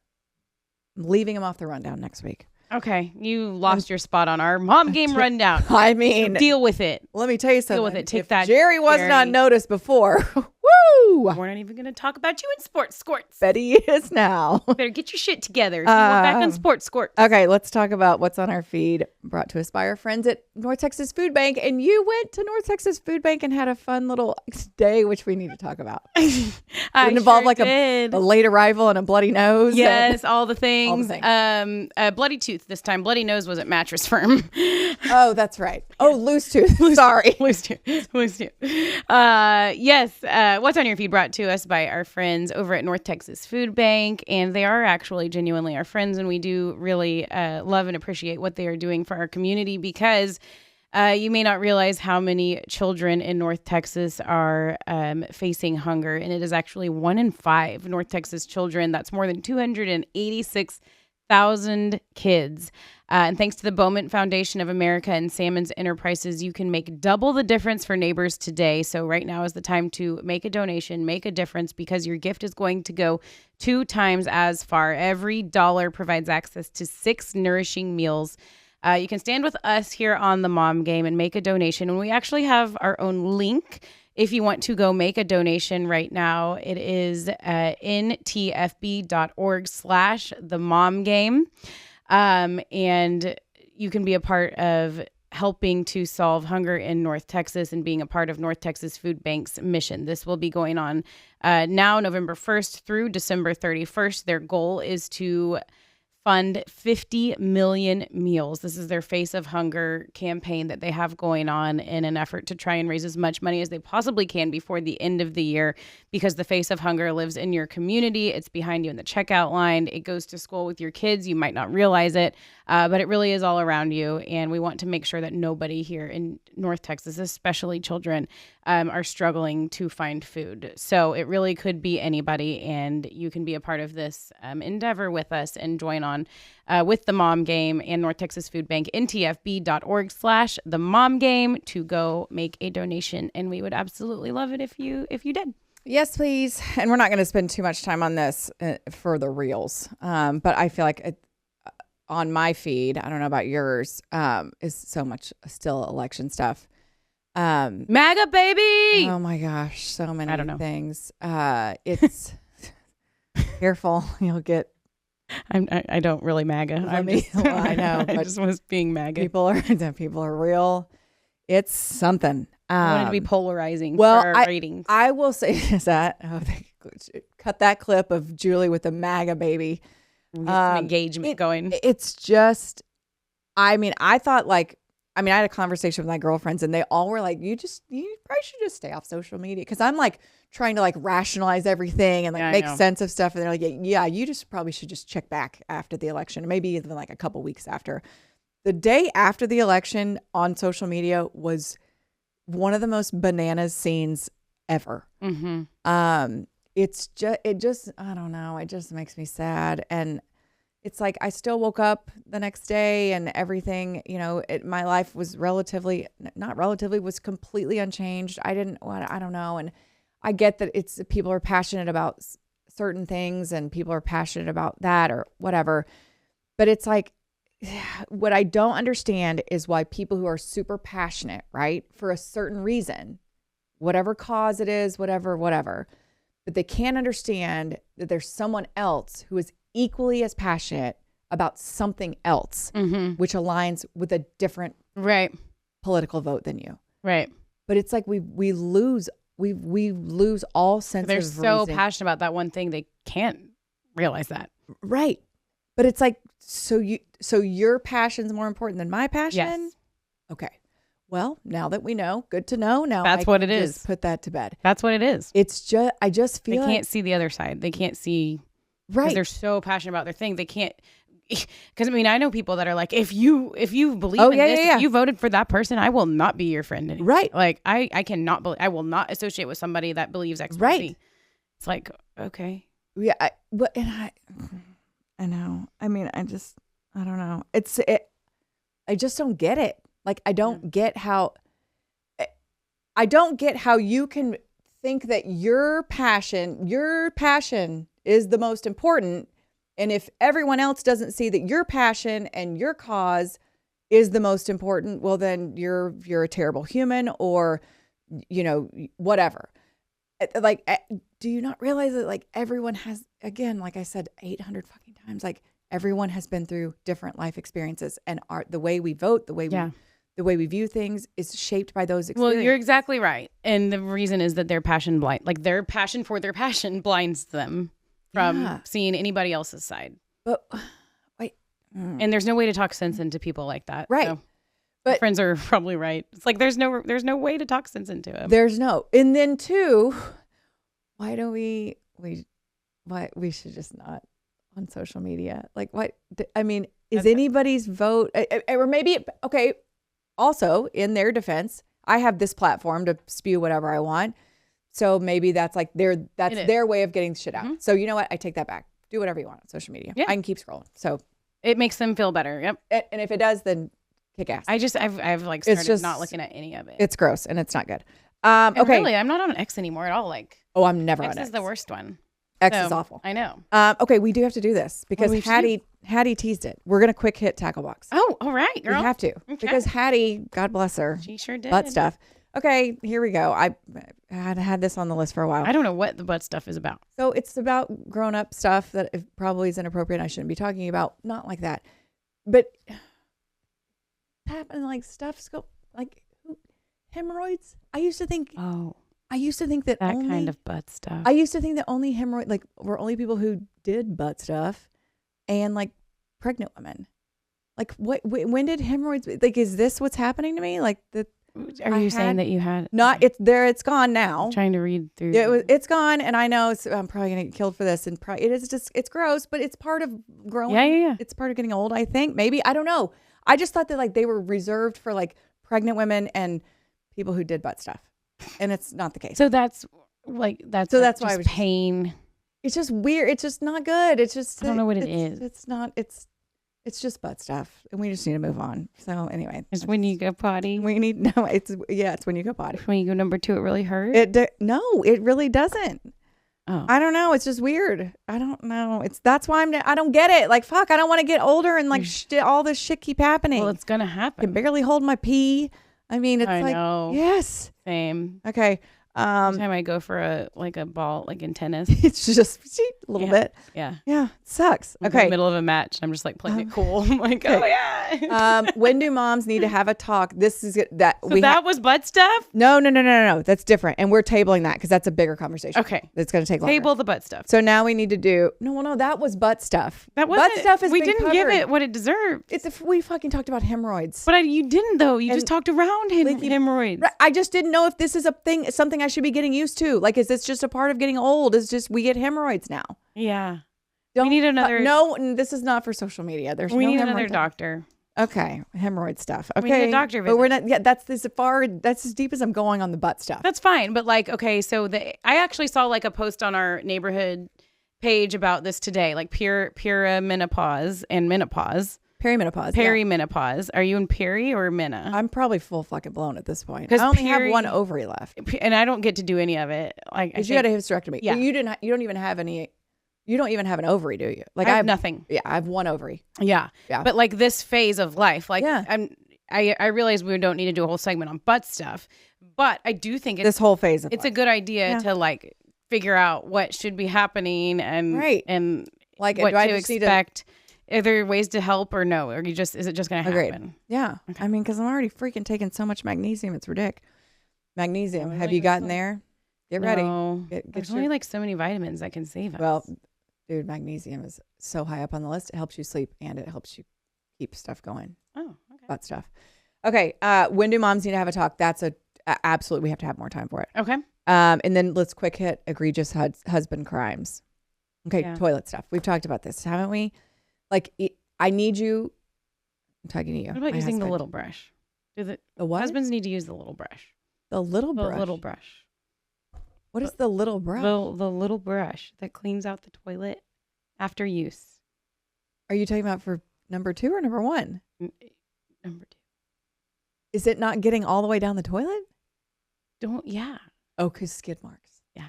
I'm leaving them off the rundown next week. Okay. You lost your spot on our mom game rundown. I mean, deal with it. let me tell you something. Deal with it. Take If that. Jerry wasn't on Jerry. notice before. Woo! We're not even going to talk about you in sports squirts. Betty is now. Better get your shit together. We're back on sports squirts. Okay, let's talk about what's on our feed, brought to us by our friends at North Texas Food Bank. And you went to North Texas Food Bank and had a fun little day, which we need to talk about. It involved like a late arrival and a bloody nose. Yes, all the things. things. Bloody tooth this time. Bloody nose was at Mattress Firm. Oh, that's right. Oh, loose tooth. Sorry. Loose tooth. Yes. What's on your feed brought to us by our friends over at North Texas Food Bank. And they are actually genuinely our friends. And we do really love and appreciate what they are doing for our community, because you may not realize how many children in North Texas are facing hunger. And it is actually 1 in 5 North Texas children. That's more than 286,000 kids. And thanks to the Bowman Foundation of America and Salmon's Enterprises, you can make double the difference for neighbors today. So right now is the time to make a donation, make a difference, because your gift is going to go 2 times as far. Every dollar provides access to 6 nourishing meals. You can stand with us here on the Mom Game and make a donation. And we actually have our own link if you want to go make a donation right now. It is ntfb.org/themomgame. And you can be a part of helping to solve hunger in North Texas and being a part of North Texas Food Bank's mission. This will be going on now, November 1st through December 31st. Their goal is to fund 50 million meals. This is their Face of Hunger campaign that they have going on in an effort to try and raise as much money as they possibly can before the end of the year, because the Face of Hunger lives in your community. It's behind you in the checkout line. It goes to school with your kids. You might not realize it, but it really is all around you. And we want to make sure that nobody here in North Texas, especially children, are struggling to find food. So it really could be anybody, and you can be a part of this endeavor with us and join on with the Mom Game and North Texas Food Bank. ntfb.org/themomgame to go make a donation, and we would absolutely love it if you did. Yes, please. And we're not going to spend too much time on this for the reels, but I feel like on my feed, I don't know about yours, is so much still election stuff. MAGA baby. Oh my gosh, so many I don't know. things. It's careful, you'll get. I don't really MAGA. I know. I just was being MAGA. People are real. It's something. I wanted to be polarizing for our ratings. I will say that. Cut that clip of Julie with the MAGA baby. Get some engagement going. It's just. I mean, I thought like I mean, I had a conversation with my girlfriends and they all were like, you probably should just stay off social media. Cause I'm like trying to like rationalize everything and like make sense of stuff. And they're like, yeah, you just probably should just check back after the election, or maybe even like a couple weeks after. The day after the election on social media was one of the most bananas scenes ever. It just, I don't know. It just makes me sad. And it's like, I still woke up the next day and everything, you know, my life was was completely unchanged. I don't know. And I get that people are passionate about certain things and people are passionate about that or whatever. But it's like, what I don't understand is why people who are super passionate, right, for a certain reason, whatever cause it is, whatever, but they can't understand that there's someone else who is equally as passionate about something else, which aligns with a different political vote than you. Right. But it's like we lose all sense They're of so reason. passionate about that one thing, they can't realize that. Right. But it's like, so your passion's more important than my passion? Yes. Okay. Well, now that we know, good to know. Now that's what it is. Just put that to bed. That's what it is. It's just, I just feel they can't see the other side. They can't see, right? They're so passionate about their thing. They can't, because I mean, I know people that are like, if you believe in this, if you voted for that person, I will not be your friend anymore. Right? Like I cannot believe, I will not associate with somebody that believes X. Right. It's like, okay. Yeah. I know. I mean, I don't know. I just don't get it. Like, I don't get how you can think that your passion is the most important. And if everyone else doesn't see that your passion and your cause is the most important, well, then you're a terrible human or, you know, whatever. Like, do you not realize that like everyone has, again, like I said, 800 fucking times, like everyone has been through different life experiences, and the way we vote, the way we view things is shaped by those experiences. Well, you're exactly right. And the reason is that their passion for their passion blinds them from seeing anybody else's side. But wait. And there's no way to talk sense into people like that. Right. So but friends are probably right. It's like there's no way to talk sense into them. There's no. And then two, why don't we should just not on social media? Like what? I mean, is anybody's vote or maybe okay. Also, in their defense, I have this platform to spew whatever I want. So maybe that's like their way of getting shit out. Mm-hmm. So you know what? I take that back. Do whatever you want on social media. Yeah. I can keep scrolling. So it makes them feel better. Yep. And if it does, then kick ass. I've like started not looking at any of it. It's gross and it's not good. Okay. Really, I'm not on X anymore at all. Like, I'm never on X. X is the worst one. X is awful. I know. Okay, we do have to do this because Hattie teased it. We're gonna quick hit tackle box. Oh, all right, girl. We have to because Hattie, God bless her, she sure did. Butt stuff. Okay, here we go. I had this on the list for a while. I don't know what the butt stuff is about. So it's about grown up stuff that probably is inappropriate. I shouldn't be talking about. Not like that, but happening like stuff's like hemorrhoids. I used to think that only, kind of butt stuff. I used to think that only hemorrhoid were only people who did butt stuff, and like pregnant women. Like when did hemorrhoids? Like, is this what's happening to me? Like Are you saying that you had not? It's there. It's gone now. I'm trying to read through. It's gone, and I know I'm probably gonna get killed for this. And it is just it's gross, but it's part of growing. Yeah. It's part of getting old. I think maybe I don't know. I just thought that like they were reserved for like pregnant women and people who did butt stuff, and it's not the case. So that's why I was pain. It's just weird. It's just not good. It's just I don't know what it is. It's not. It's just butt stuff, and we just need to move on. So anyway, it's when you go potty. It's when you go potty. When you go number 2, it really hurts. No, it really doesn't. Oh, I don't know. It's just weird. I don't know. That's why I don't get it. Like fuck, I don't want to get older and like all this shit keep happening. Well, it's gonna happen. I can barely hold my pee. I mean, it's I know. Yes. Same. Okay. Every time I go for a ball, like in tennis. It's just a little bit. Yeah. Yeah. It sucks. In Okay. the middle of a match, I'm just like playing it cool. I'm like, oh yeah. When do moms need to have a talk? This is that So that was butt stuff? No. That's different. And we're tabling that because that's a bigger conversation. Okay. It's going to take longer. Table the butt stuff. So now we need to do, no, that was butt stuff. That was butt stuff. We didn't give it what it deserved. We fucking talked about hemorrhoids. But you didn't though. You just talked around hemorrhoids. I just didn't know if this is something I should be getting used to. Like, is this just a part of getting old? It's just we get hemorrhoids now. Yeah. We need another. No, this is not for social media. We need another doctor. Okay, hemorrhoid stuff. Okay, we need a doctor visit. But we're not. Yeah, that's as deep as I'm going on the butt stuff. That's fine. But like, okay, so I actually saw like a post on our neighborhood page about this today, like perimenopause and menopause. Perimenopause. Are you in peri or mena? I'm probably full fucking blown at this point. Because I only have one ovary left, and I don't get to do any of it. Like, you had a hysterectomy. Yeah, you didn't. You don't even have any. You don't even have an ovary, do you? Like I have nothing. Yeah, I have one ovary. Yeah. But like this phase of life, like I realize we don't need to do a whole segment on butt stuff, but I do think this whole phase of it's life. a good idea to like figure out what should be happening and and like what to expect. Are there ways to help or no? Or is it just going to happen? Yeah. Okay. I mean, because I'm already freaking taking so much magnesium. It's ridiculous. Magnesium. Have you gotten there? Get ready. There's only like so many vitamins that can save us. Well, dude, magnesium is so high up on the list. It helps you sleep and it helps you keep stuff going. Oh, okay. That stuff. Okay. When do moms need to have a talk? That's absolutely, we have to have more time for it. Okay. And then let's quick hit egregious husband crimes. Okay. Yeah. Toilet stuff. We've talked about this, haven't we? Like, I need you. I'm talking to you. What about using the little brush? Do the what? Husbands need to use the little brush. The little brush? The little brush. What is the little brush? The little brush that cleans out the toilet after use. Are you talking about for number 2 or number 1? Number 2. Is it not getting all the way down the toilet? Yeah. Oh, because skid marks. Yeah.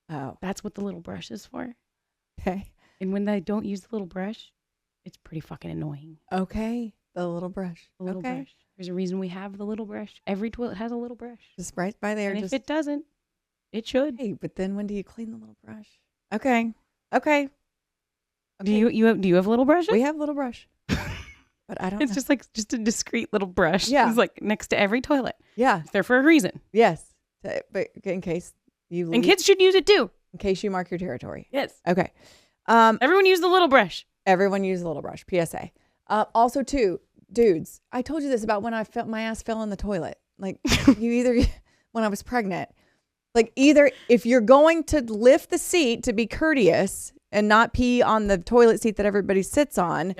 Oh. That's what the little brush is for. Okay. And when they don't use the little brush, it's pretty fucking annoying. Okay. The little brush. The little brush. There's a reason we have the little brush. Every toilet has a little brush. Just right by there. And if it doesn't, it should. Hey, but then when do you clean the little brush? Okay. Do you have little brushes? We have little brush. But I don't It's know. just a discreet little brush. Yeah. It's like next to every toilet. Yeah. It's there for a reason. Yes. But in case you leave, And kids should use it too. in case you mark your territory. Yes. Okay. Everyone use the little brush. Everyone use the little brush. PSA. Also, too, dudes, I told you this about when I felt my ass fell in the toilet. Like, when I was pregnant, like either if you're going to lift the seat to be courteous and not pee on the toilet seat that everybody sits on,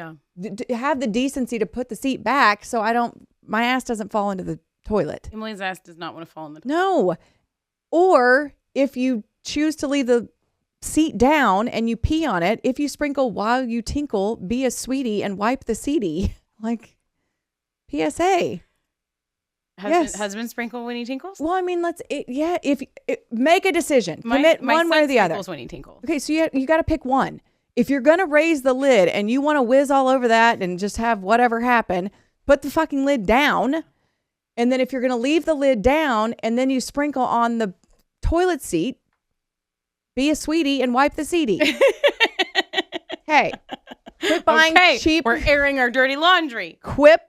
have the decency to put the seat back so my ass doesn't fall into the toilet. Emily's ass does not want to fall in the toilet. No. Or if you choose to leave the seat down and you pee on it, if you sprinkle while you tinkle, be a sweetie and wipe the seatie. Like, PSA. Husband sprinkle when he tinkles? Well, I mean, make a decision. Commit one way or the other. When he tinkles. Okay, so you got to pick one. If you're going to raise the lid and you want to whiz all over that and just have whatever happen, put the fucking lid down. And then if you're going to leave the lid down and then you sprinkle on the toilet seat, be a sweetie and wipe the seatie. Hey, quit buying cheap. We're airing our dirty laundry. Quit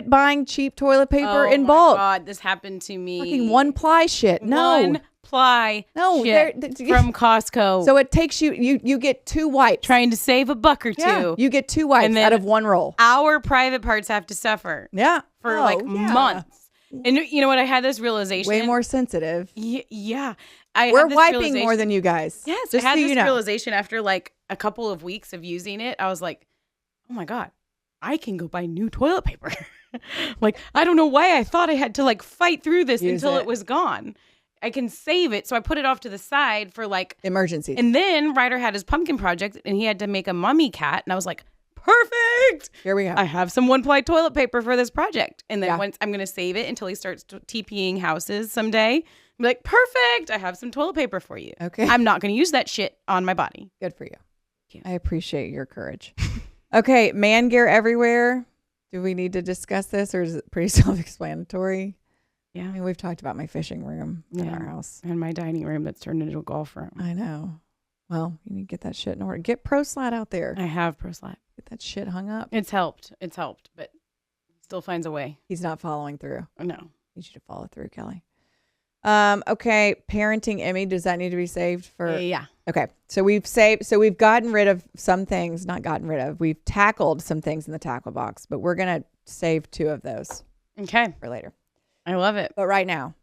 buying cheap toilet paper in bulk. Oh my God, this happened to me. Fucking one-ply shit. No. One-ply shit from Costco. So it takes you get 2 wipes. Trying to save a buck or two. Yeah, you get 2 wipes out of 1 roll. Our private parts have to suffer. Yeah. For months. And you know what? I had this realization. Way more sensitive. Yeah. We're wiping more than you guys. Yes. I had this realization after like a couple of weeks of using it. I was like, oh my God, I can go buy new toilet paper. Like, I don't know why I thought I had to like fight through this until it was gone. I can save it. So I put it off to the side for like emergencies. And then Ryder had his pumpkin project and he had to make a mummy cat. And I was like, perfect. Here we go. I have some one-ply toilet paper for this project. And then once I'm going to save it until he starts TPing houses someday. I'm like, perfect. I have some toilet paper for you. Okay. I'm not going to use that shit on my body. Good for you. I appreciate your courage. Okay. Man gear everywhere. Do we need to discuss this or is it pretty self-explanatory? Yeah. I mean, we've talked about my fishing room in our house. And my dining room that's turned into a golf room. I know. Well, you need to get that shit in order. Get ProSlat out there. I have ProSlat. Get that shit hung up. It's helped, but still finds a way. He's not following through. No. I need you to follow through, Kelly. Okay, parenting Emmy, does that need to be saved for? Yeah. Okay, so we've gotten rid of some things, not gotten rid of. We've tackled some things in the tackle box, but we're going to save 2 of those. Okay. For later. I love it. But right now,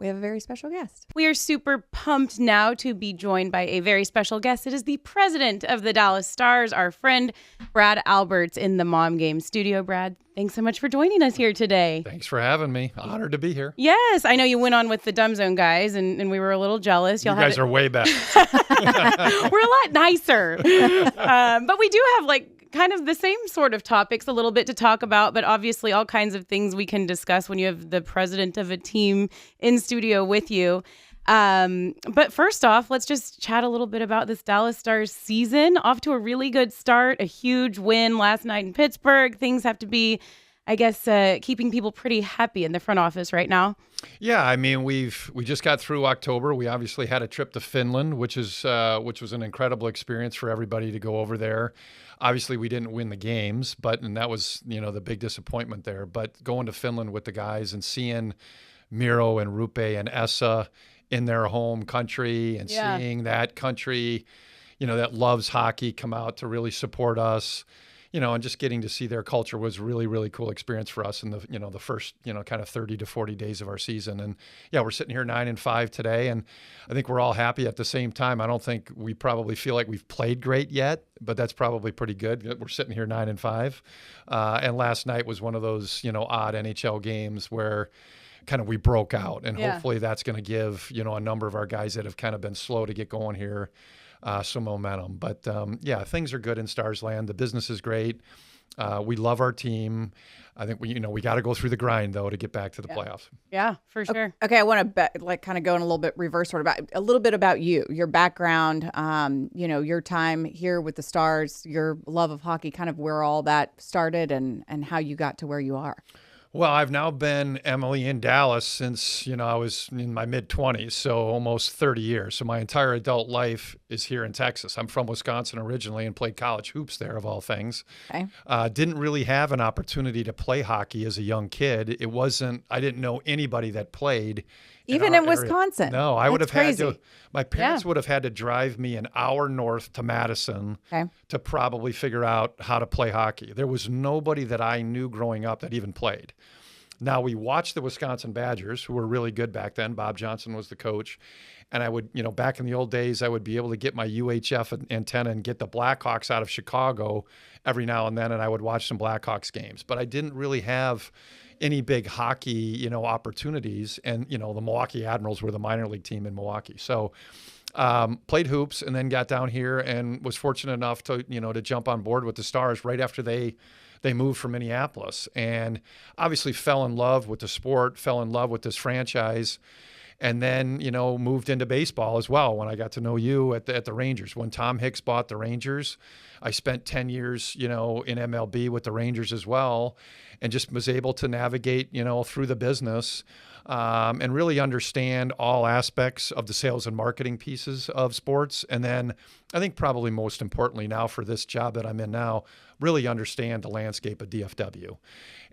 we have a very special guest. We are super pumped now to be joined by a very special guest. It is the president of the Dallas Stars, our friend Brad Alberts in the Mom Game studio. Brad, thanks so much for joining us here today. Thanks for having me. Honored to be here. Yes, I know you went on with the Dumb Zone guys, and we were a little jealous. You guys are way better. We're a lot nicer. But we do have kind of the same sort of topics a little bit to talk about, but obviously all kinds of things we can discuss when you have the president of a team in studio with you. But first off, let's just chat a little bit about this Dallas Stars season. Off to a really good start, a huge win last night in Pittsburgh. Things have to be, I guess, keeping people pretty happy in the front office right now. Yeah, I mean, we just got through October. We obviously had a trip to Finland, which was an incredible experience for everybody to go over there. Obviously, we didn't win the games, and that was, the big disappointment there. But going to Finland with the guys and seeing Miro and Rupe and Essa in their home country and seeing that country, that loves hockey come out to really support us, and just getting to see their culture was really, really cool experience for us in the first, kind of 30 to 40 days of our season. And yeah, we're sitting here 9-5 today, and I think we're all happy at the same time. I don't think we probably feel like we've played great yet, but that's probably pretty good. We're sitting here 9-5. And last night was one of those, odd NHL games where kind of we broke out, and hopefully that's going to give, a number of our guys that have kind of been slow to get going here, some momentum. But things are good in Stars land. The business is great. We love our team. I think we got to go through the grind though to get back to the playoffs. Yeah, for sure. Okay, I want to kind of go in a little bit reverse order about a little bit about you, your background, your time here with the Stars, your love of hockey, kind of where all that started and how you got to where you are. Well, I've now been, Emily, in Dallas since, I was in my mid-20s, so almost 30 years. So my entire adult life is here in Texas. I'm from Wisconsin originally and played college hoops there, of all things. Okay. Didn't really have an opportunity to play hockey as a young kid. I didn't know anybody that played. Even in Wisconsin. No, I would have had to. My parents Yeah. would have had to drive me an hour north to Madison to probably figure out how to play hockey. There was nobody that I knew growing up that even played. Now, we watched the Wisconsin Badgers, who were really good back then. Bob Johnson was the coach. And I would, back in the old days, I would be able to get my UHF antenna and get the Blackhawks out of Chicago every now and then, and I would watch some Blackhawks games. But I didn't really have any big hockey, opportunities. And, the Milwaukee Admirals were the minor league team in Milwaukee. So played hoops and then got down here and was fortunate enough to, to jump on board with the Stars right after they moved from Minneapolis, and obviously fell in love with the sport, fell in love with this franchise. And then, moved into baseball as well when I got to know you at the Rangers. When Tom Hicks bought the Rangers, I spent 10 years, in MLB with the Rangers as well, and just was able to navigate, through the business and really understand all aspects of the sales and marketing pieces of sports. And then I think probably most importantly now for this job that I'm in now, really understand the landscape of DFW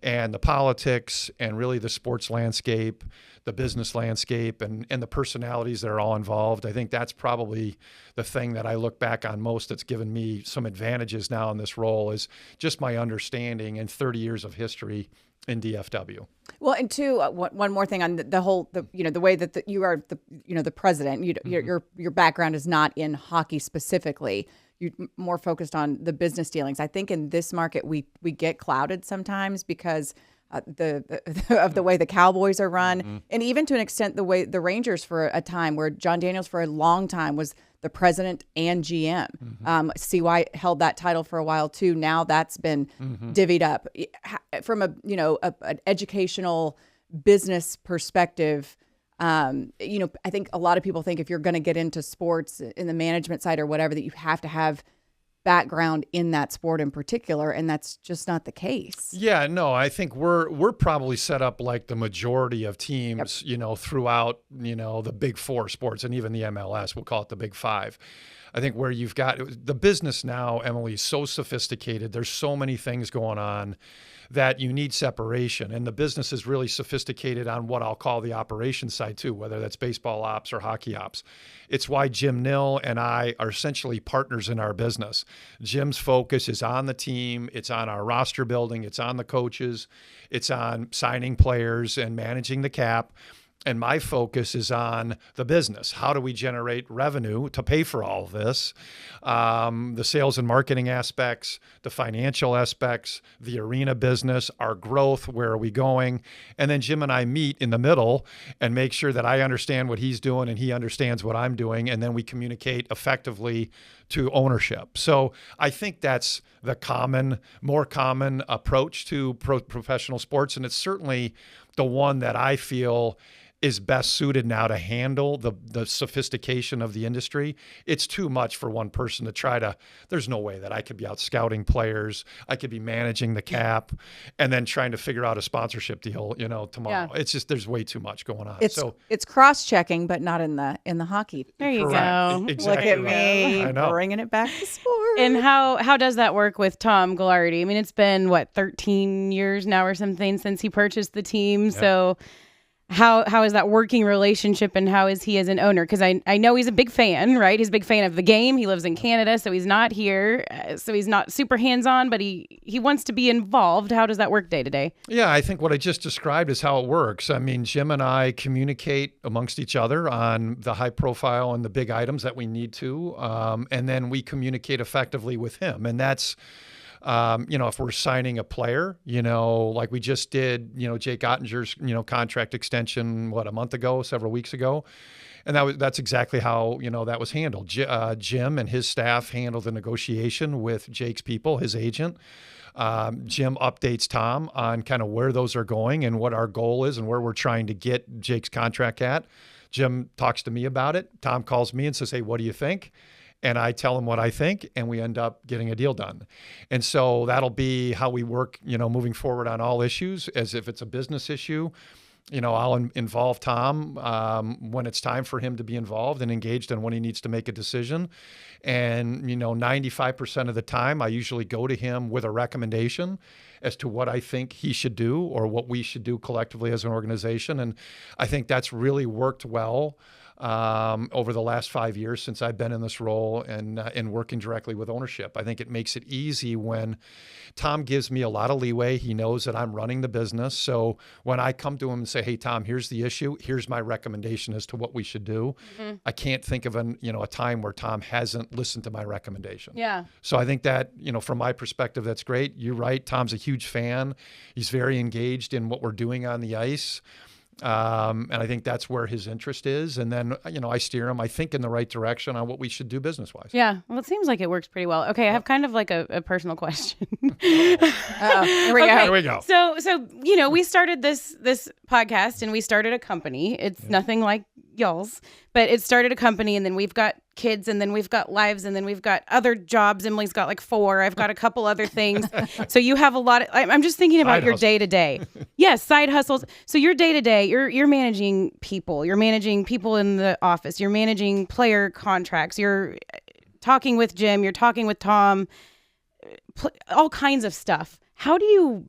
and the politics and really the sports landscape, the business landscape, and the personalities that are all involved. I think that's probably the thing that I look back on most that's given me some advantages now in this role is just my understanding and 30 years of history in DFW. Well, and two, one more thing on the whole, the way that you are the president. Your background is not in hockey specifically. You're more focused on the business dealings. I think in this market we get clouded sometimes because of the way the Cowboys are run, and even to an extent the way the Rangers for a time, where John Daniels for a long time was the president and GM. CY held that title for a while too. Now that's been divvied up from an educational business perspective. I think a lot of people think if you're going to get into sports in the management side or whatever, that you have to have background in that sport in particular, and that's just not the case. Yeah, no, I think we're probably set up like the majority of teams, throughout, the big four sports and even the MLS, we'll call it the big five. I think where you've got the business now, Emily, is so sophisticated. There's so many things going on that you need separation. And the business is really sophisticated on what I'll call the operations side too, whether that's baseball ops or hockey ops. It's why Jim Nill and I are essentially partners in our business. Jim's focus is on the team. It's on our roster building. It's on the coaches. It's on signing players and managing the cap. And my focus is on the business. How do we generate revenue to pay for all of this? The sales and marketing aspects, the financial aspects, the arena business, our growth, where are we going? And then Jim and I meet in the middle and make sure that I understand what he's doing and he understands what I'm doing. And then we communicate effectively to ownership. So I think that's the more common approach to professional sports. And it's certainly the one that I feel is best suited now to handle the sophistication of the industry. It's too much for one person to try to, there's no way that I could be out scouting players. I could be managing the cap and then trying to figure out a sponsorship deal, tomorrow. Yeah. It's just, there's way too much going on. It's cross-checking, but not in the hockey. There you Correct. go. Exactly. Look at me, I know. bringing it back to sport. And how does that work with Tom Ghilardi? I mean, it's been 13 years now or something since he purchased the team. Yeah. So how is that working relationship, and how is he as an owner? Because I know he's a big fan, right? He's a big fan of the game. He lives in Canada, so he's not here. So he's not super hands-on, but he wants to be involved. How does that work day to day? Yeah, I think what I just described is how it works. I mean, Jim and I communicate amongst each other on the high profile and the big items that we need to. And then we communicate effectively with him. And that's, if we're signing a player, like we just did, Jake Ottinger's, contract extension, several weeks ago. And that's exactly how, that was handled. Jim and his staff handled the negotiation with Jake's people, his agent. Jim updates Tom on kind of where those are going and what our goal is and where we're trying to get Jake's contract at. Jim talks to me about it. Tom calls me and says, hey, what do you think? And I tell him what I think, and we end up getting a deal done. And so that'll be how we work, moving forward on all issues. As if it's a business issue, I'll involve Tom when it's time for him to be involved and engaged and when he needs to make a decision. And, 95% of the time, I usually go to him with a recommendation as to what I think he should do or what we should do collectively as an organization. And I think that's really worked well over the last 5 years since I've been in this role and working directly with ownership. I think it makes it easy when Tom gives me a lot of leeway. He knows that I'm running the business. So when I come to him and say, hey, Tom, here's the issue. Here's my recommendation as to what we should do. Mm-hmm. I can't think of a time where Tom hasn't listened to my recommendation. Yeah. So I think that, from my perspective, that's great. You're right. Tom's a huge fan. He's very engaged in what we're doing on the ice. And I think that's where his interest is. And then, I steer him, I think, in the right direction on what we should do business-wise. Yeah. Well, it seems like it works pretty well. Okay. I have kind of like a personal question. Here we go. So, we started this podcast and we started a company. It's nothing like y'all's, but it started a company, and then we've got kids, and then we've got lives, and then we've got other jobs. Emily's got like 4. I've got a couple other things. So you have a lot of, I'm just thinking about your day to day. Yes. Side hustles. So your day to day, you're managing people, you're managing people in the office, you're managing player contracts, you're talking with Jim, you're talking with Tom, all kinds of stuff. How do you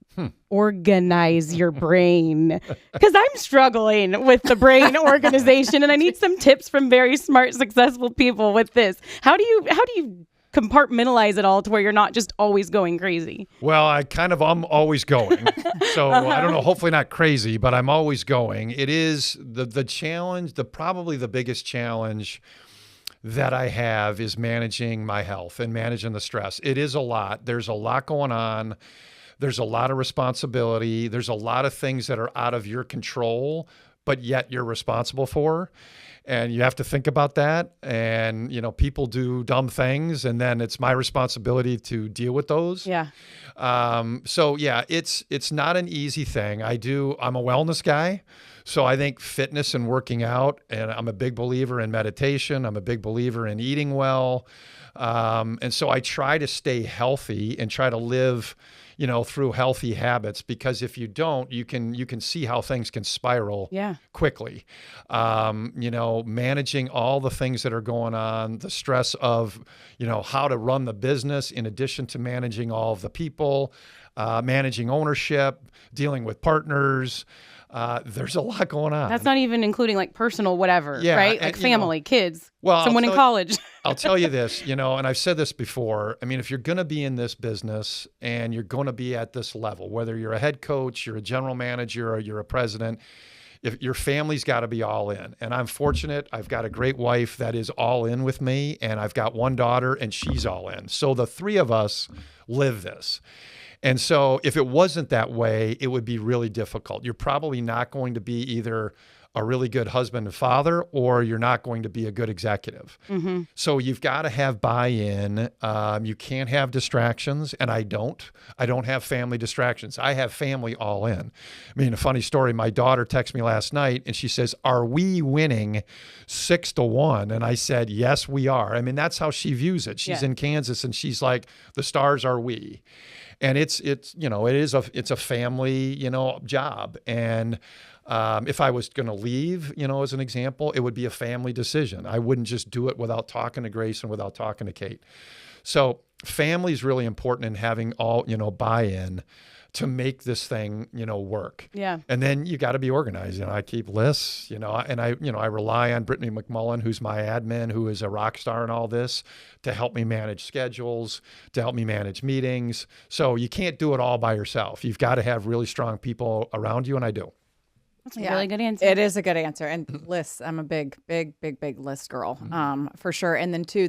organize your brain? Because I'm struggling with the brain organization, and I need some tips from very smart, successful people with this. How do you compartmentalize it all to where you're not just always going crazy? Well, I'm always going. So I don't know, hopefully not crazy, but I'm always going. It is the challenge, probably the biggest challenge that I have is managing my health and managing the stress. It is a lot. There's a lot going on. There's a lot of responsibility. There's a lot of things that are out of your control, but yet you're responsible for. And you have to think about that. And, people do dumb things, and then it's my responsibility to deal with those. Yeah. So yeah, it's not an easy thing. I'm a wellness guy. So I think fitness and working out, and I'm a big believer in meditation. I'm a big believer in eating well. And so I try to stay healthy and try to live, through healthy habits, because if you don't, you can see how things can spiral quickly. Managing all the things that are going on, the stress of, how to run the business in addition to managing all of the people, managing ownership, dealing with partners. There's a lot going on. That's not even including like personal whatever, right? Like family, kids, someone in college. I'll tell you this, and I've said this before. I mean, if you're going to be in this business and you're going to be at this level, whether you're a head coach, you're a general manager, or you're a president, if your family's got to be all in. And I'm fortunate. I've got a great wife that is all in with me, and I've got one daughter and she's all in. So the three of us live this. And so if it wasn't that way, it would be really difficult. You're probably not going to be either a really good husband and father, or you're not going to be a good executive. Mm-hmm. So you've got to have buy-in. You can't have distractions, and I don't have family distractions. I have family all in. I mean, a funny story, my daughter texted me last night, and she says, "Are we winning 6-1?" And I said, "Yes, we are." I mean, that's how she views it. She's in Kansas, and she's like, "The Stars are we." And it's a family, job. And if I was going to leave, as an example, it would be a family decision. I wouldn't just do it without talking to Grace and without talking to Kate. So family is really important in having all, buy-in to make this thing, work. Yeah. And then you got to be organized. I keep lists, and I rely on Brittany McMullen, who's my admin, who is a rock star in all this, to help me manage schedules, to help me manage meetings. So you can't do it all by yourself. You've got to have really strong people around you, and I do. That's a really good answer. It is a good answer. And lists, I'm a big list girl, for sure. And then too,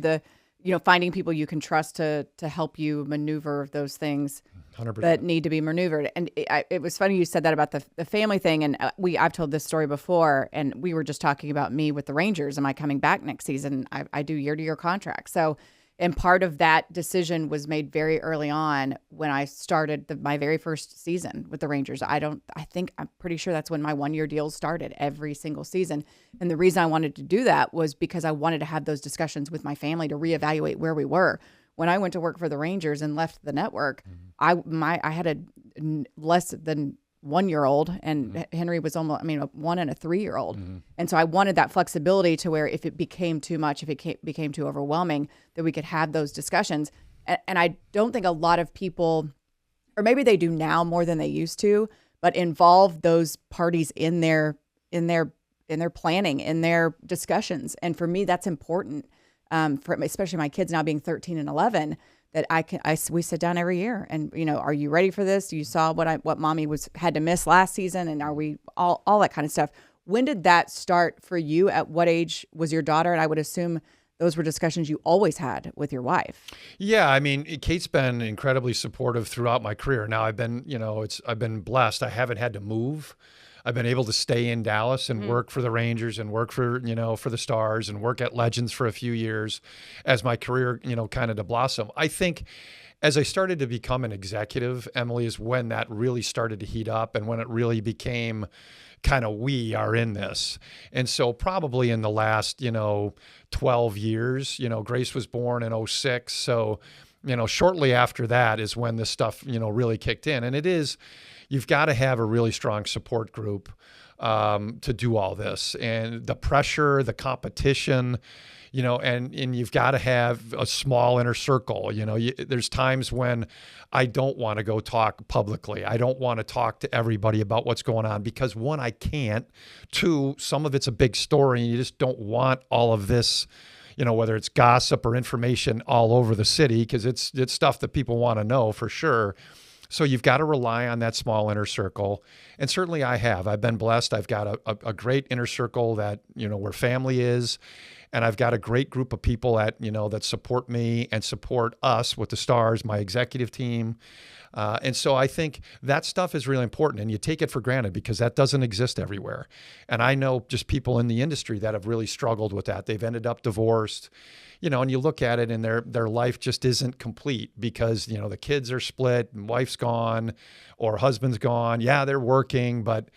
finding people you can trust to help you maneuver those things 100%. That need to be maneuvered. And it was funny you said that about the family thing. And I've told this story before, and we were just talking about me with the Rangers. Am I coming back next season? I do year-to-year contracts. So, and part of that decision was made very early on when I started my very first season with the Rangers. I'm pretty sure that's when my 1-year deals started every single season. And the reason I wanted to do that was because I wanted to have those discussions with my family to reevaluate where we were. When I went to work for the Rangers and left the network, I had a less than 1-year-old, and Henry was a 1 and a 3-year-old. And so I wanted that flexibility to where if it became too much, if it became too overwhelming, that we could have those discussions. And I don't think a lot of people, or maybe they do now more than they used to, but involve those parties in their planning, in their discussions. And for me, that's important. For especially my kids now being 13 and 11, that we sit down every year and, are you ready for this? You saw what mommy had to miss last season, and are we all that kind of stuff. When did that start for you? At what age was your daughter? And I would assume those were discussions you always had with your wife. Yeah, I mean, Kate's been incredibly supportive throughout my career. Now I've been blessed. I haven't had to move. I've been able to stay in Dallas and work for the Rangers and work for the Stars and work at Legends for a few years as my career, kind of to blossom. I think as I started to become an executive, Emily, is when that really started to heat up and when it really became kind of we are in this. And so probably in the last, 12 years, Grace was born in 2006. So, shortly after that is when this stuff, really kicked in. And you've got to have a really strong support group to do all this. And the pressure, the competition, and you've got to have a small inner circle. There's times when I don't want to go talk publicly. I don't want to talk to everybody about what's going on because, one, I can't. Two, some of it's a big story and you just don't want all of this, whether it's gossip or information all over the city, because it's stuff that people want to know for sure. So you've got to rely on that small inner circle. And certainly I have. I've been blessed. I've got a great inner circle that, where family is. And I've got a great group of people that support me and support us with the Stars, my executive team. And so I think that stuff is really important, and you take it for granted because that doesn't exist everywhere. And I know just people in the industry that have really struggled with that. They've ended up divorced, and you look at it and their life just isn't complete because, the kids are split and wife's gone or husband's gone. Yeah, they're working, but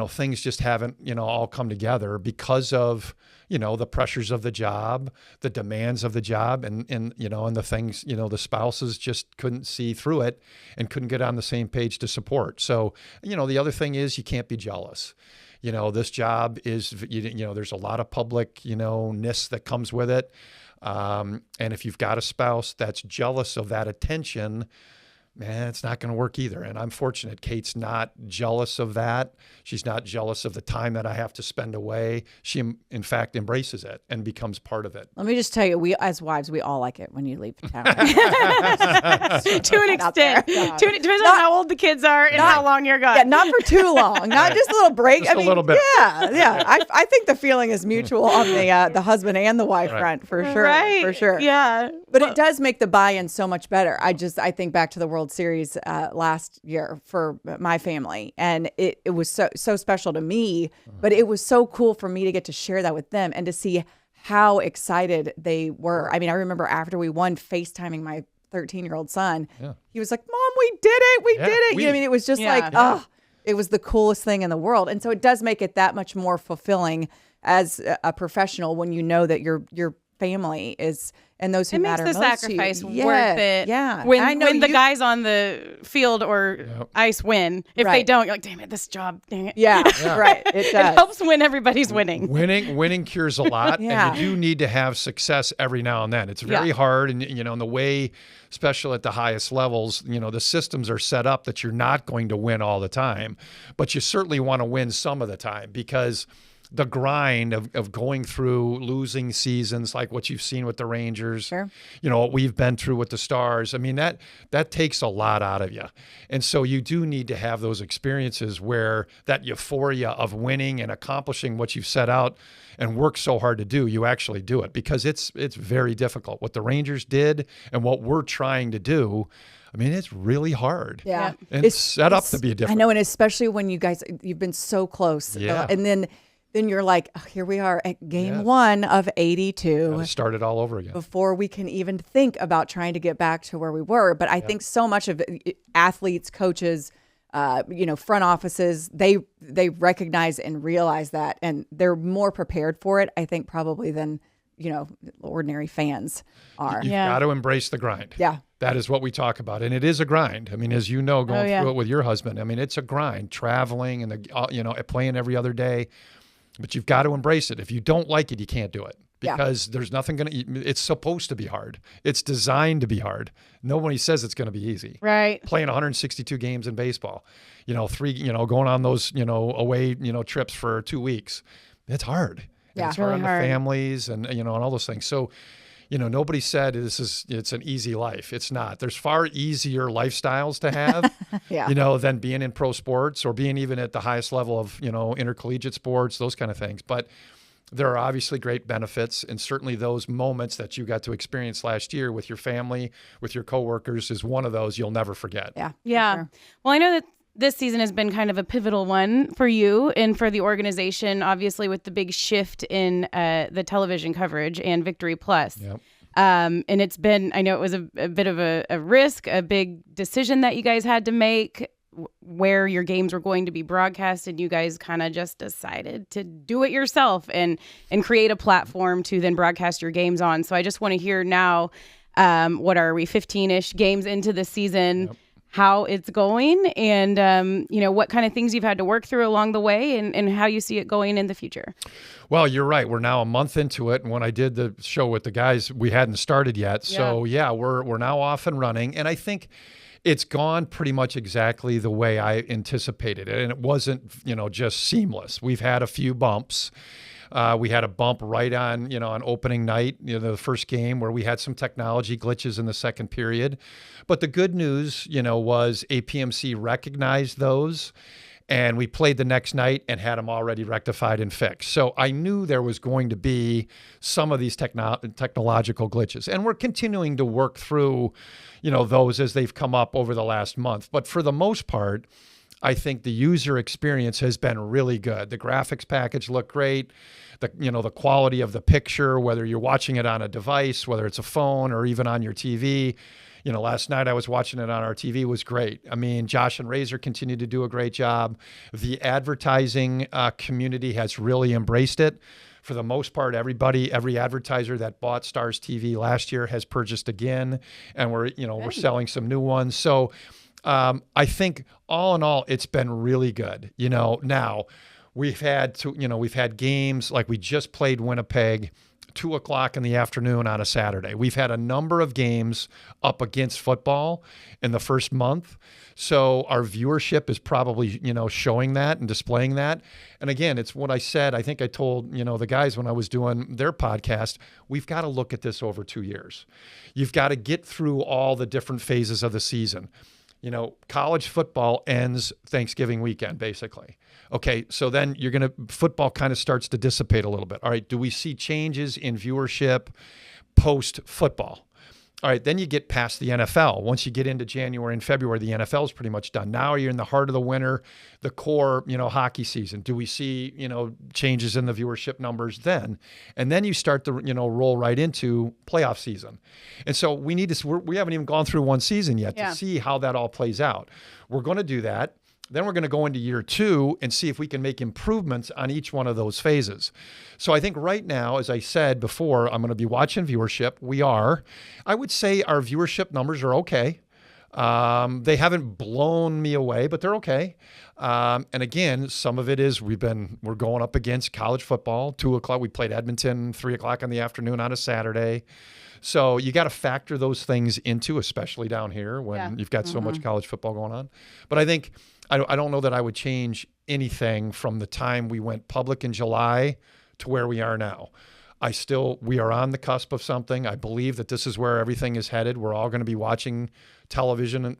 things just haven't, all come together because of, the pressures of the job, the demands of the job, and the things, the spouses just couldn't see through it and couldn't get on the same page to support. So, the other thing is you can't be jealous. This job is, there's a lot of public, ness that comes with it. And if you've got a spouse that's jealous of that attention, man, it's not going to work either. And I'm fortunate. Kate's not jealous of that. She's not jealous of the time that I have to spend away. She, in fact, embraces it and becomes part of it. Let me just tell you, we as wives, we all like it when you leave town. To an extent. Depends on how old the kids are and how long you're gone. Yeah, not for too long. Not just a little break. Just a little bit. Yeah. I think the feeling is mutual on the husband and the wife front for sure. Right. For sure. Yeah. But it does make the buy-in so much better. I think back to the World Series last year for my family, and it was so special to me, but it was so cool for me to get to share that with them and to see how excited they were. I mean, I remember after we won, FaceTiming my 13-year-old son. Yeah. He was like, "Mom, we did it. We did it." I mean, it was just it was the coolest thing in the world. And so it does make it that much more fulfilling as a professional when you know that your family is, and those who matter most to you. It makes the sacrifice worth it. Yeah. When the guys on the field or ice win. If they don't, you're like, damn it, this job, dang it. Yeah. Right. It does. It helps when everybody's winning. Winning cures a lot. And you do need to have success every now and then. It's very hard. And, in the way, especially at the highest levels, the systems are set up that you're not going to win all the time. But you certainly want to win some of the time because the grind of going through losing seasons like what you've seen with the Rangers, what we've been through with the Stars. I mean, that takes a lot out of you. And so you do need to have those experiences where that euphoria of winning and accomplishing what you've set out and worked so hard to do, you actually do it because it's very difficult. What the Rangers did and what we're trying to do, I mean, it's really hard. Yeah. And it's set up to be different. I know, and especially when you've been so close. Yeah. And then you're like, here we are at game 1 of 82. Gotta start it all over again. Before we can even think about trying to get back to where we were. But I think so much of athletes, coaches, front offices, they recognize and realize that, and they're more prepared for it, I think, probably than, ordinary fans are. You've got to embrace the grind. Yeah. That is what we talk about. And it is a grind. I mean, as you know, going through it with your husband, I mean, it's a grind, traveling and, playing every other day. But you've got to embrace it. If you don't like it, you can't do it because there's nothing it's supposed to be hard. It's designed to be hard. Nobody says it's going to be easy. Right. Playing 162 games in baseball, going on those, away, trips for 2 weeks. It's hard. Yeah. It's hard on the families and, and all those things. So, nobody said it's an easy life. It's not. There's far easier lifestyles to have, than being in pro sports or being even at the highest level of, intercollegiate sports, those kind of things. But there are obviously great benefits, and certainly those moments that you got to experience last year with your family, with your coworkers is one of those you'll never forget. Yeah. Yeah. Sure. Well, I know that this season has been kind of a pivotal one for you and for the organization, obviously with the big shift in the television coverage and Victory Plus. Yep. And it's been, I know it was a bit of a risk, a big decision that you guys had to make where your games were going to be broadcast, and you guys kind of just decided to do it yourself and create a platform to then broadcast your games on. So I just want to hear now, what are we, 15-ish games into the season? Yep. How it's going and, what kind of things you've had to work through along the way and how you see it going in the future. Well, you're right. We're now a month into it. And when I did the show with the guys, we hadn't started yet. So, we're now off and running. And I think it's gone pretty much exactly the way I anticipated it. And it wasn't, just seamless. We've had a few bumps. We had a bump right on opening night, the first game where we had some technology glitches in the second period. But the good news, was APMC recognized those And we played the next night and had them already rectified and fixed. So I knew there was going to be some of these technological glitches. And we're continuing to work through, those as they've come up over the last month. But for the most part, I think the user experience has been really good. The graphics package looked great. The quality of the picture, whether you're watching it on a device, whether it's a phone or even on your TV. Last night I was watching it on our TV, was great. I mean, Josh and Razor continue to do a great job. The advertising community has really embraced it. For the most part, every advertiser that bought Stars TV last year has purchased again, and we're selling some new ones. So I think all in all, it's been really good. Now we've had games like we just played Winnipeg 2:00 in the afternoon on a Saturday. We've had a number of games up against football in the first month. So our viewership is probably, showing that and displaying that. And again, it's what I said. I think I told, the guys when I was doing their podcast, we've got to look at this over 2 years. You've got to get through all the different phases of the season. College football ends Thanksgiving weekend, basically. Okay, so then football kind of starts to dissipate a little bit. All right, do we see changes in viewership post-football? All right, then you get past the NFL. Once you get into January and February, the NFL is pretty much done. Now you're in the heart of the winter, the core, hockey season. Do we see, changes in the viewership numbers then? And then you start to, roll right into playoff season. And so we haven't even gone through one season yet to see how that all plays out. We're going to do that. Then we're going to go into year 2 and see if we can make improvements on each one of those phases. So I think right now, as I said before, I'm going to be watching viewership. We are. I would say our viewership numbers are okay. They haven't blown me away, but they're okay. And again, some of it is we're going up against college football. 2:00, we played Edmonton, 3:00 in the afternoon on a Saturday. So you got to factor those things into, especially down here when you've got so much college football going on. But I think I don't know that I would change anything from the time we went public in July to where we are now. We are on the cusp of something. I believe that this is where everything is headed. We're all going to be watching television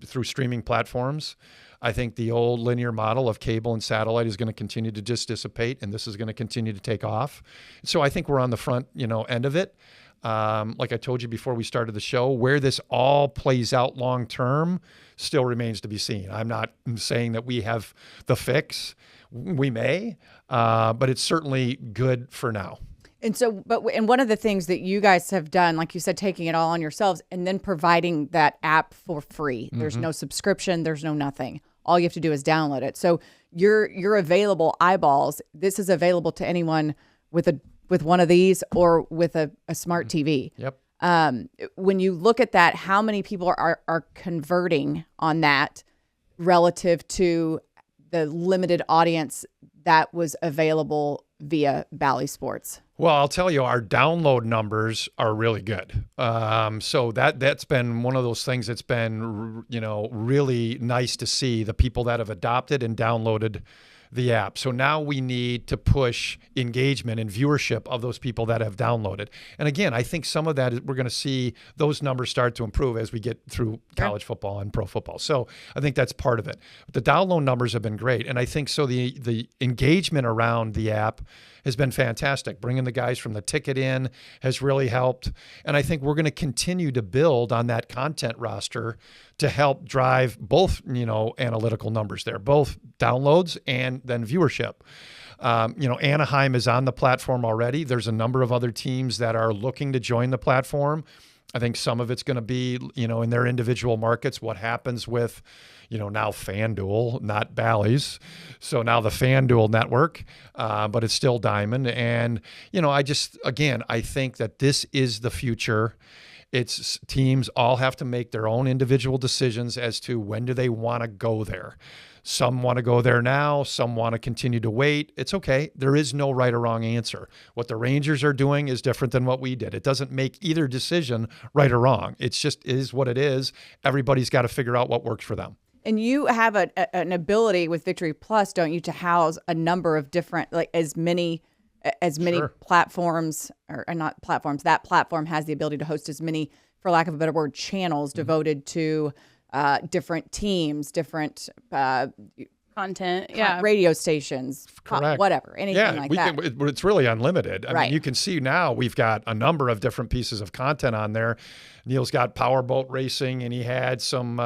through streaming platforms. I think the old linear model of cable and satellite is going to continue to just dissipate, and this is going to continue to take off. So I think we're on the front, end of it. Like I told you before we started the show, where this all plays out long term still remains to be seen. I'm not saying that we have the fix. We may, but it's certainly good for now. And so, and one of the things that you guys have done, like you said, taking it all on yourselves and then providing that app for free. There's no subscription. There's no nothing. All you have to do is download it. So your available eyeballs, this is available to anyone with one of these or with a smart TV. Yep. When you look at that, how many people are converting on that relative to the limited audience that was available via Bally Sports? Well, I'll tell you, our download numbers are really good. So that's been one of those things that's been, really nice to see, the people that have adopted and downloaded the app. So now we need to push engagement and viewership of those people that have downloaded. And again, I think some of that we're going to see those numbers start to improve as we get through college football and pro football. So I think that's part of it. But the download numbers have been great. And I think so the engagement around the app has been fantastic. Bringing the guys from the ticket in has really helped. And I think we're going to continue to build on that content roster to help drive both, analytical numbers there, both downloads and then viewership. Anaheim is on the platform already. There's a number of other teams that are looking to join the platform. I think some of it's going to be, in their individual markets, what happens with, now FanDuel, not Bally's. So now the FanDuel network, but it's still Diamond. And, I think that this is the future. It's teams all have to make their own individual decisions as to when do they want to go there. Some want to go there now. Some want to continue to wait. It's okay. There is no right or wrong answer. What the Rangers are doing is different than what we did. It doesn't make either decision right or wrong. It's just is what it is. Everybody's got to figure out what works for them. And you have an ability with Victory Plus, don't you, to house a number of different, like as many platforms, or not platforms. That platform has the ability to host as many, for lack of a better word, channels devoted to different teams, different content. Yeah. Radio stations, Correct. whatever, anything like that. It's really unlimited. I Right. mean, you can see now we've got a number of different pieces of content on there. Neil's got powerboat racing, and he had some.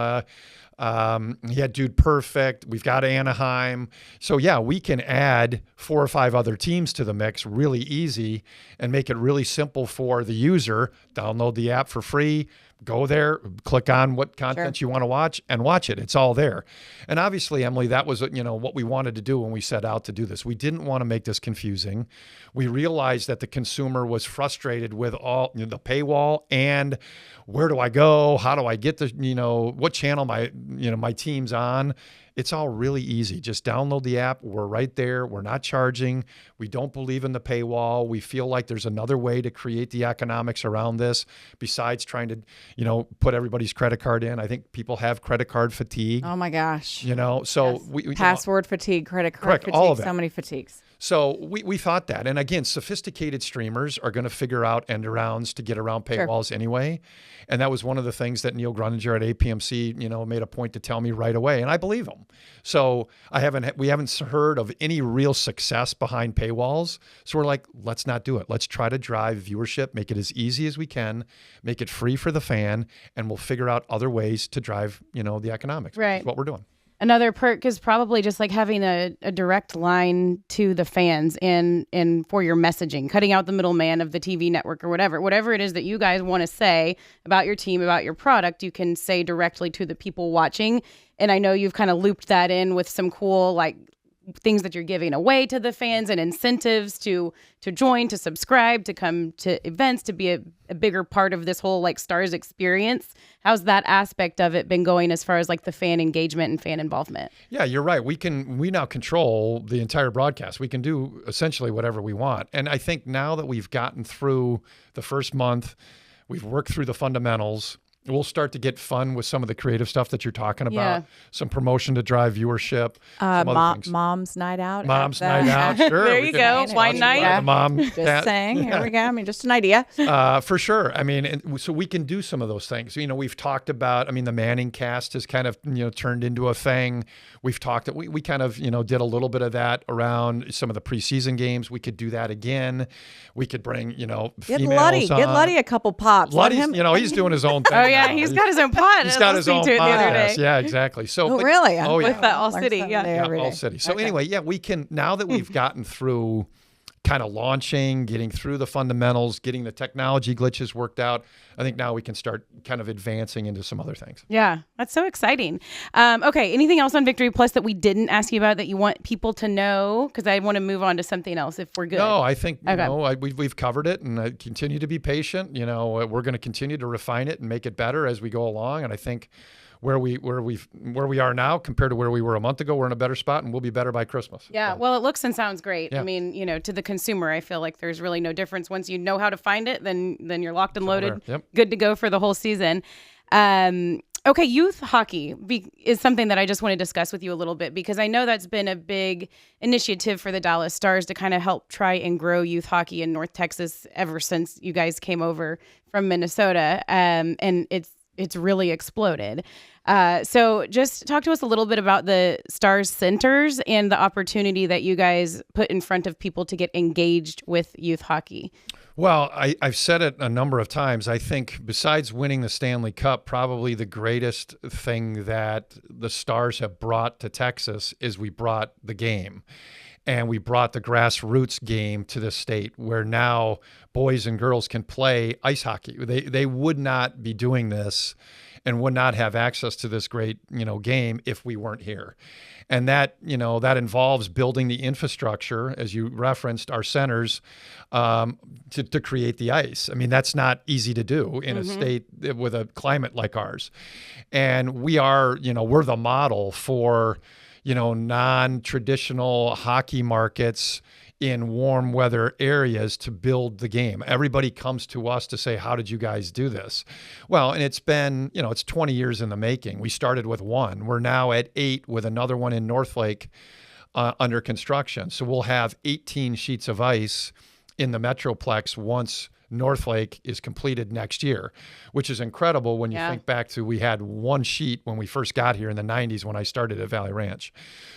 He had Dude Perfect. We've got Anaheim. So yeah, we can add 4 or 5 other teams to the mix really easy and make it really simple for the user. Download the app for free. Go there, click on what content you want to watch, and watch it. It's all there. And obviously, Emily, that was what we wanted to do when we set out to do this. We didn't want to make this confusing. We realized that the consumer was frustrated with all the paywall and where do I go? How do I get the what channel my team's on? It's all really easy. Just download the app. We're right there. We're not charging. We don't believe in the paywall. We feel like there's another way to create the economics around this besides trying to, put everybody's credit card in. I think people have credit card fatigue. Oh my gosh. So Yes. we Password fatigue, credit card Correct, fatigue, all of that. so many fatigues. So we thought that. And again, sophisticated streamers are going to figure out end arounds to get around paywalls anyway. And that was one of the things that Neil Gruninger at APMC, made a point to tell me right away. And I believe him. So we haven't heard of any real success behind paywalls. So we're like, let's not do it. Let's try to drive viewership, make it as easy as we can, make it free for the fan, and we'll figure out other ways to drive, the economics. Right. That's what we're doing. Another perk is probably just like having a direct line to the fans in for your messaging, cutting out the middleman of the TV network or whatever it is that you guys want to say about your team, about your product, you can say directly to the people watching. And I know you've kind of looped that in with some cool things that you're giving away to the fans and incentives to join, to subscribe, to come to events, to be a bigger part of this whole Stars experience. How's that aspect of it been going as far as the fan engagement and fan involvement? Yeah, you're right. We now control the entire broadcast. We can do essentially whatever we want. And I think now that we've gotten through the first month, we've worked through the fundamentals. We'll start to get fun with some of the creative stuff that you're talking about. Yeah. Some promotion to drive viewership. Some other things. Mom's night out. Mom's night out. Sure. There you go. Wine night. Yeah. The mom. Just saying. Here we go. I mean, just an idea. For sure. I mean, so we can do some of those things. We've talked about, the Manning cast has kind of, turned into a thing. We've talked, we kind of, did a little bit of that around some of the preseason games. We could do that again. We could bring, females Get Luddy a couple pops. Let Luddy's, him. He's doing his own thing. Oh yeah, now. he's got his own pod. He's got his own to it the other podcast. day. Yeah, exactly. So, Oh, really? Oh, yeah. With the All Learn City. something Yeah. new every All day. City. So Okay. anyway, we can, now that we've gotten through kind of launching, getting through the fundamentals, getting the technology glitches worked out, I think now we can start kind of advancing into some other things. Yeah, that's so exciting. Okay, anything else on Victory Plus that we didn't ask you about that you want people to know? Because I want to move on to something else if we're good. No, I think we've covered it, and I continue to be patient. We're going to continue to refine it and make it better as we go along. And I think where we are now compared to where we were a month ago, we're in a better spot, and we'll be better by Christmas. Yeah, So, well, it looks and sounds great. Yeah. I mean, to the consumer, I feel like there's really no difference. Once you know how to find it, then you're locked and loaded, Yep. good to go for the whole season. Okay, youth hockey is something that I just want to discuss with you a little bit, because I know that's been a big initiative for the Dallas Stars to kind of help try and grow youth hockey in North Texas ever since you guys came over from Minnesota, and it's really exploded. So just talk to us a little bit about the Stars Centers and the opportunity that you guys put in front of people to get engaged with youth hockey. Well, I've said it a number of times. I think besides winning the Stanley Cup, probably the greatest thing that the Stars have brought to Texas is we brought the game. And we brought the grassroots game to the state where now boys and girls can play ice hockey. They would not be doing this and would not have access to this great, game if we weren't here. And that involves building the infrastructure, as you referenced, our centers, to create the ice. I mean, that's not easy to do in a state with a climate like ours. And we are, we're the model for, non-traditional hockey markets in warm weather areas to build the game. Everybody comes to us to say, how did you guys do this? Well, and it's been, it's 20 years in the making. We started with one. We're now at 8 with another one in Northlake under construction. So we'll have 18 sheets of ice in the Metroplex once Northlake is completed next year, which is incredible when you think back to we had one sheet when we first got here in the 90s when I started at Valley Ranch.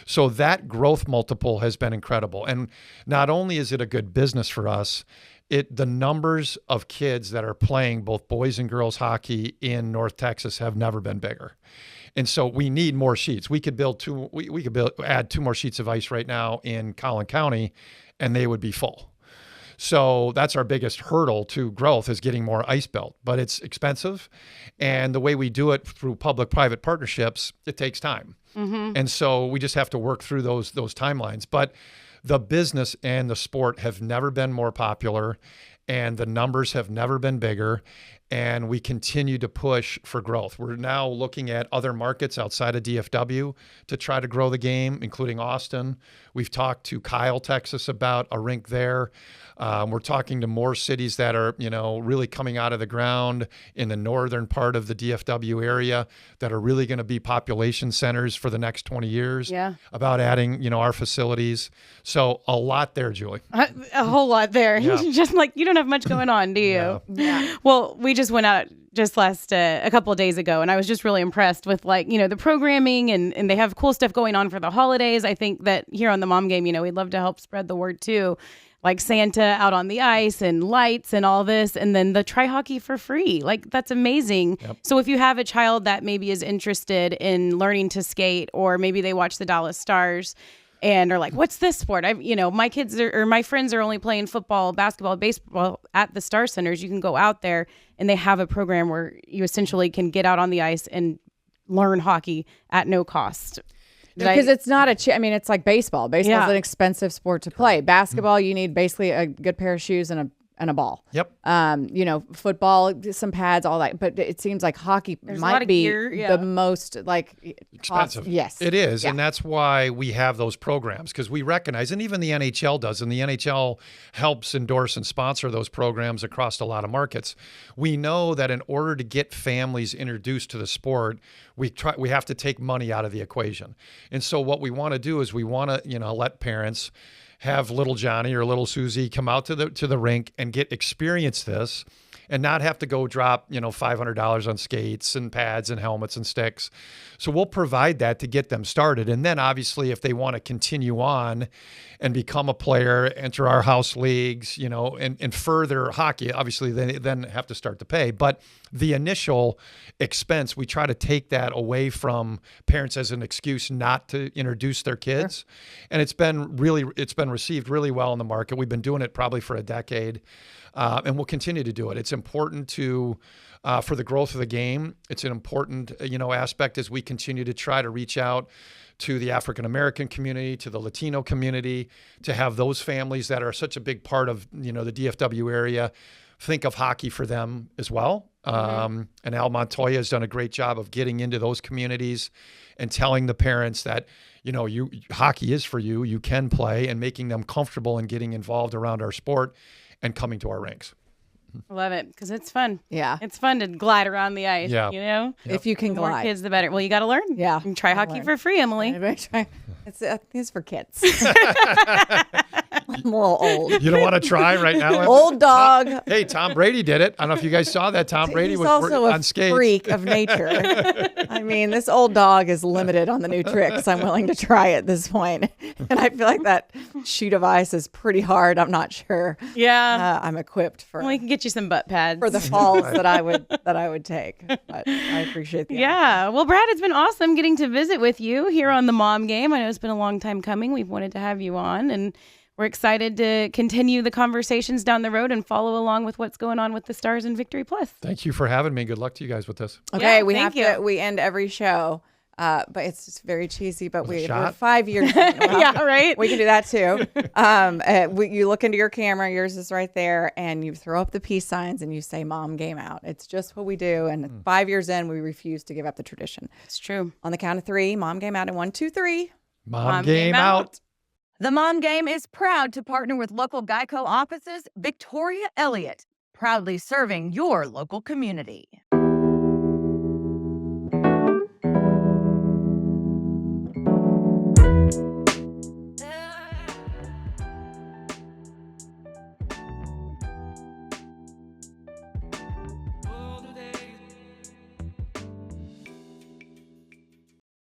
So that growth multiple has been incredible. And not only is it a good business for us, the numbers of kids that are playing both boys and girls hockey in North Texas have never been bigger. And so we need more sheets. We could add 2 more sheets of ice right now in Collin County, and they would be full. So that's our biggest hurdle to growth, is getting more ice built, but it's expensive. And the way we do it through public-private partnerships, it takes time. And so we just have to work through those timelines. But the business and the sport have never been more popular, and the numbers have never been bigger. And we continue to push for growth. We're now looking at other markets outside of DFW to try to grow the game, including Austin. We've talked to Kyle, Texas about a rink there. We're talking to more cities that are, really coming out of the ground in the northern part of the DFW area that are really going to be population centers for the next 20 years. Yeah. About adding, our facilities. So a lot there, Julie. A whole lot there. Yeah. Just like, you don't have much going on, do you? Yeah. Well, we just went out just a couple of days ago, and I was just really impressed with the programming, and they have cool stuff going on for the holidays. I think that here on the Mom Game, we'd love to help spread the word too, like Santa out on the ice and lights and all this, and then the try hockey for free. Like, that's amazing. Yep. So if you have a child that maybe is interested in learning to skate, or maybe they watch the Dallas Stars and are like, what's this sport? My kids or my friends are only playing football, basketball, baseball at the Star Centers. You can go out there, and they have a program where you essentially can get out on the ice and learn hockey at no cost. Because it's not it's like baseball. Baseball is an expensive sport to play. Basketball, you need basically a good pair of shoes and a ball. Yep. Football, some pads, all that. But it seems like hockey might be the most expensive. Yes, it is, and that's why we have those programs, because we recognize, and even the NHL does, and the NHL helps endorse and sponsor those programs across a lot of markets. We know that in order to get families introduced to the sport, we have to take money out of the equation. And so what we want to do is we want to let parents have little Johnny or little Susie come out to the rink and experience this, and not have to go drop, $500 on skates and pads and helmets and sticks. So we'll provide that to get them started. And then obviously if they want to continue on and become a player, enter our house leagues, and further hockey, obviously they then have to start to pay. But the initial expense, we try to take that away from parents as an excuse not to introduce their kids. Sure. And it's been received really well in the market. We've been doing it probably for a decade. And we'll continue to do it. It's important for the growth of the game. It's an important, aspect as we continue to try to reach out to the African-American community, to the Latino community, to have those families that are such a big part of, the DFW area, think of hockey for them as well. And Al Montoya has done a great job of getting into those communities and telling the parents that, hockey is for you, you can play, and making them comfortable and getting involved around our sport and coming to our rinks. I love it, because it's fun. Yeah. It's fun to glide around the ice, Yep. If you can the more glide. kids, the better. Well, you got to learn. Yeah. You can try hockey for free, Emily. It's for kids. I'm a little old. You don't want to try right now? Old dog. Tom Brady did it. I don't know if you guys saw that. Tom Brady He's was also on skates. a freak of nature. This old dog is limited on the new tricks I'm willing to try at this point. And I feel like that sheet of ice is pretty hard. I'm not sure. Yeah. I'm equipped for. Well, we can get you some butt pads for the falls that I would take. But I appreciate the Yeah. Well, Brad, it's been awesome getting to visit with you here on the Mom Game. I know it's been a long time coming. We've wanted to have you on, and we're excited to continue the conversations down the road and follow along with what's going on with the Stars and Victory Plus. Thank you for having me. Good luck to you guys with this. Okay, Yeah, we end every show. But it's just very cheesy. But we're 5 years. Yeah, right. We can do that too. You look into your camera. Yours is right there, and you throw up the peace signs and you say "Mom Game Out." It's just what we do. And 5 years in, we refuse to give up the tradition. It's true. On the count of 3, Mom Game Out, and 1, 2, 3. Mom Game Out. The Mom Game is proud to partner with local GEICO offices, Victoria Elliott, proudly serving your local community.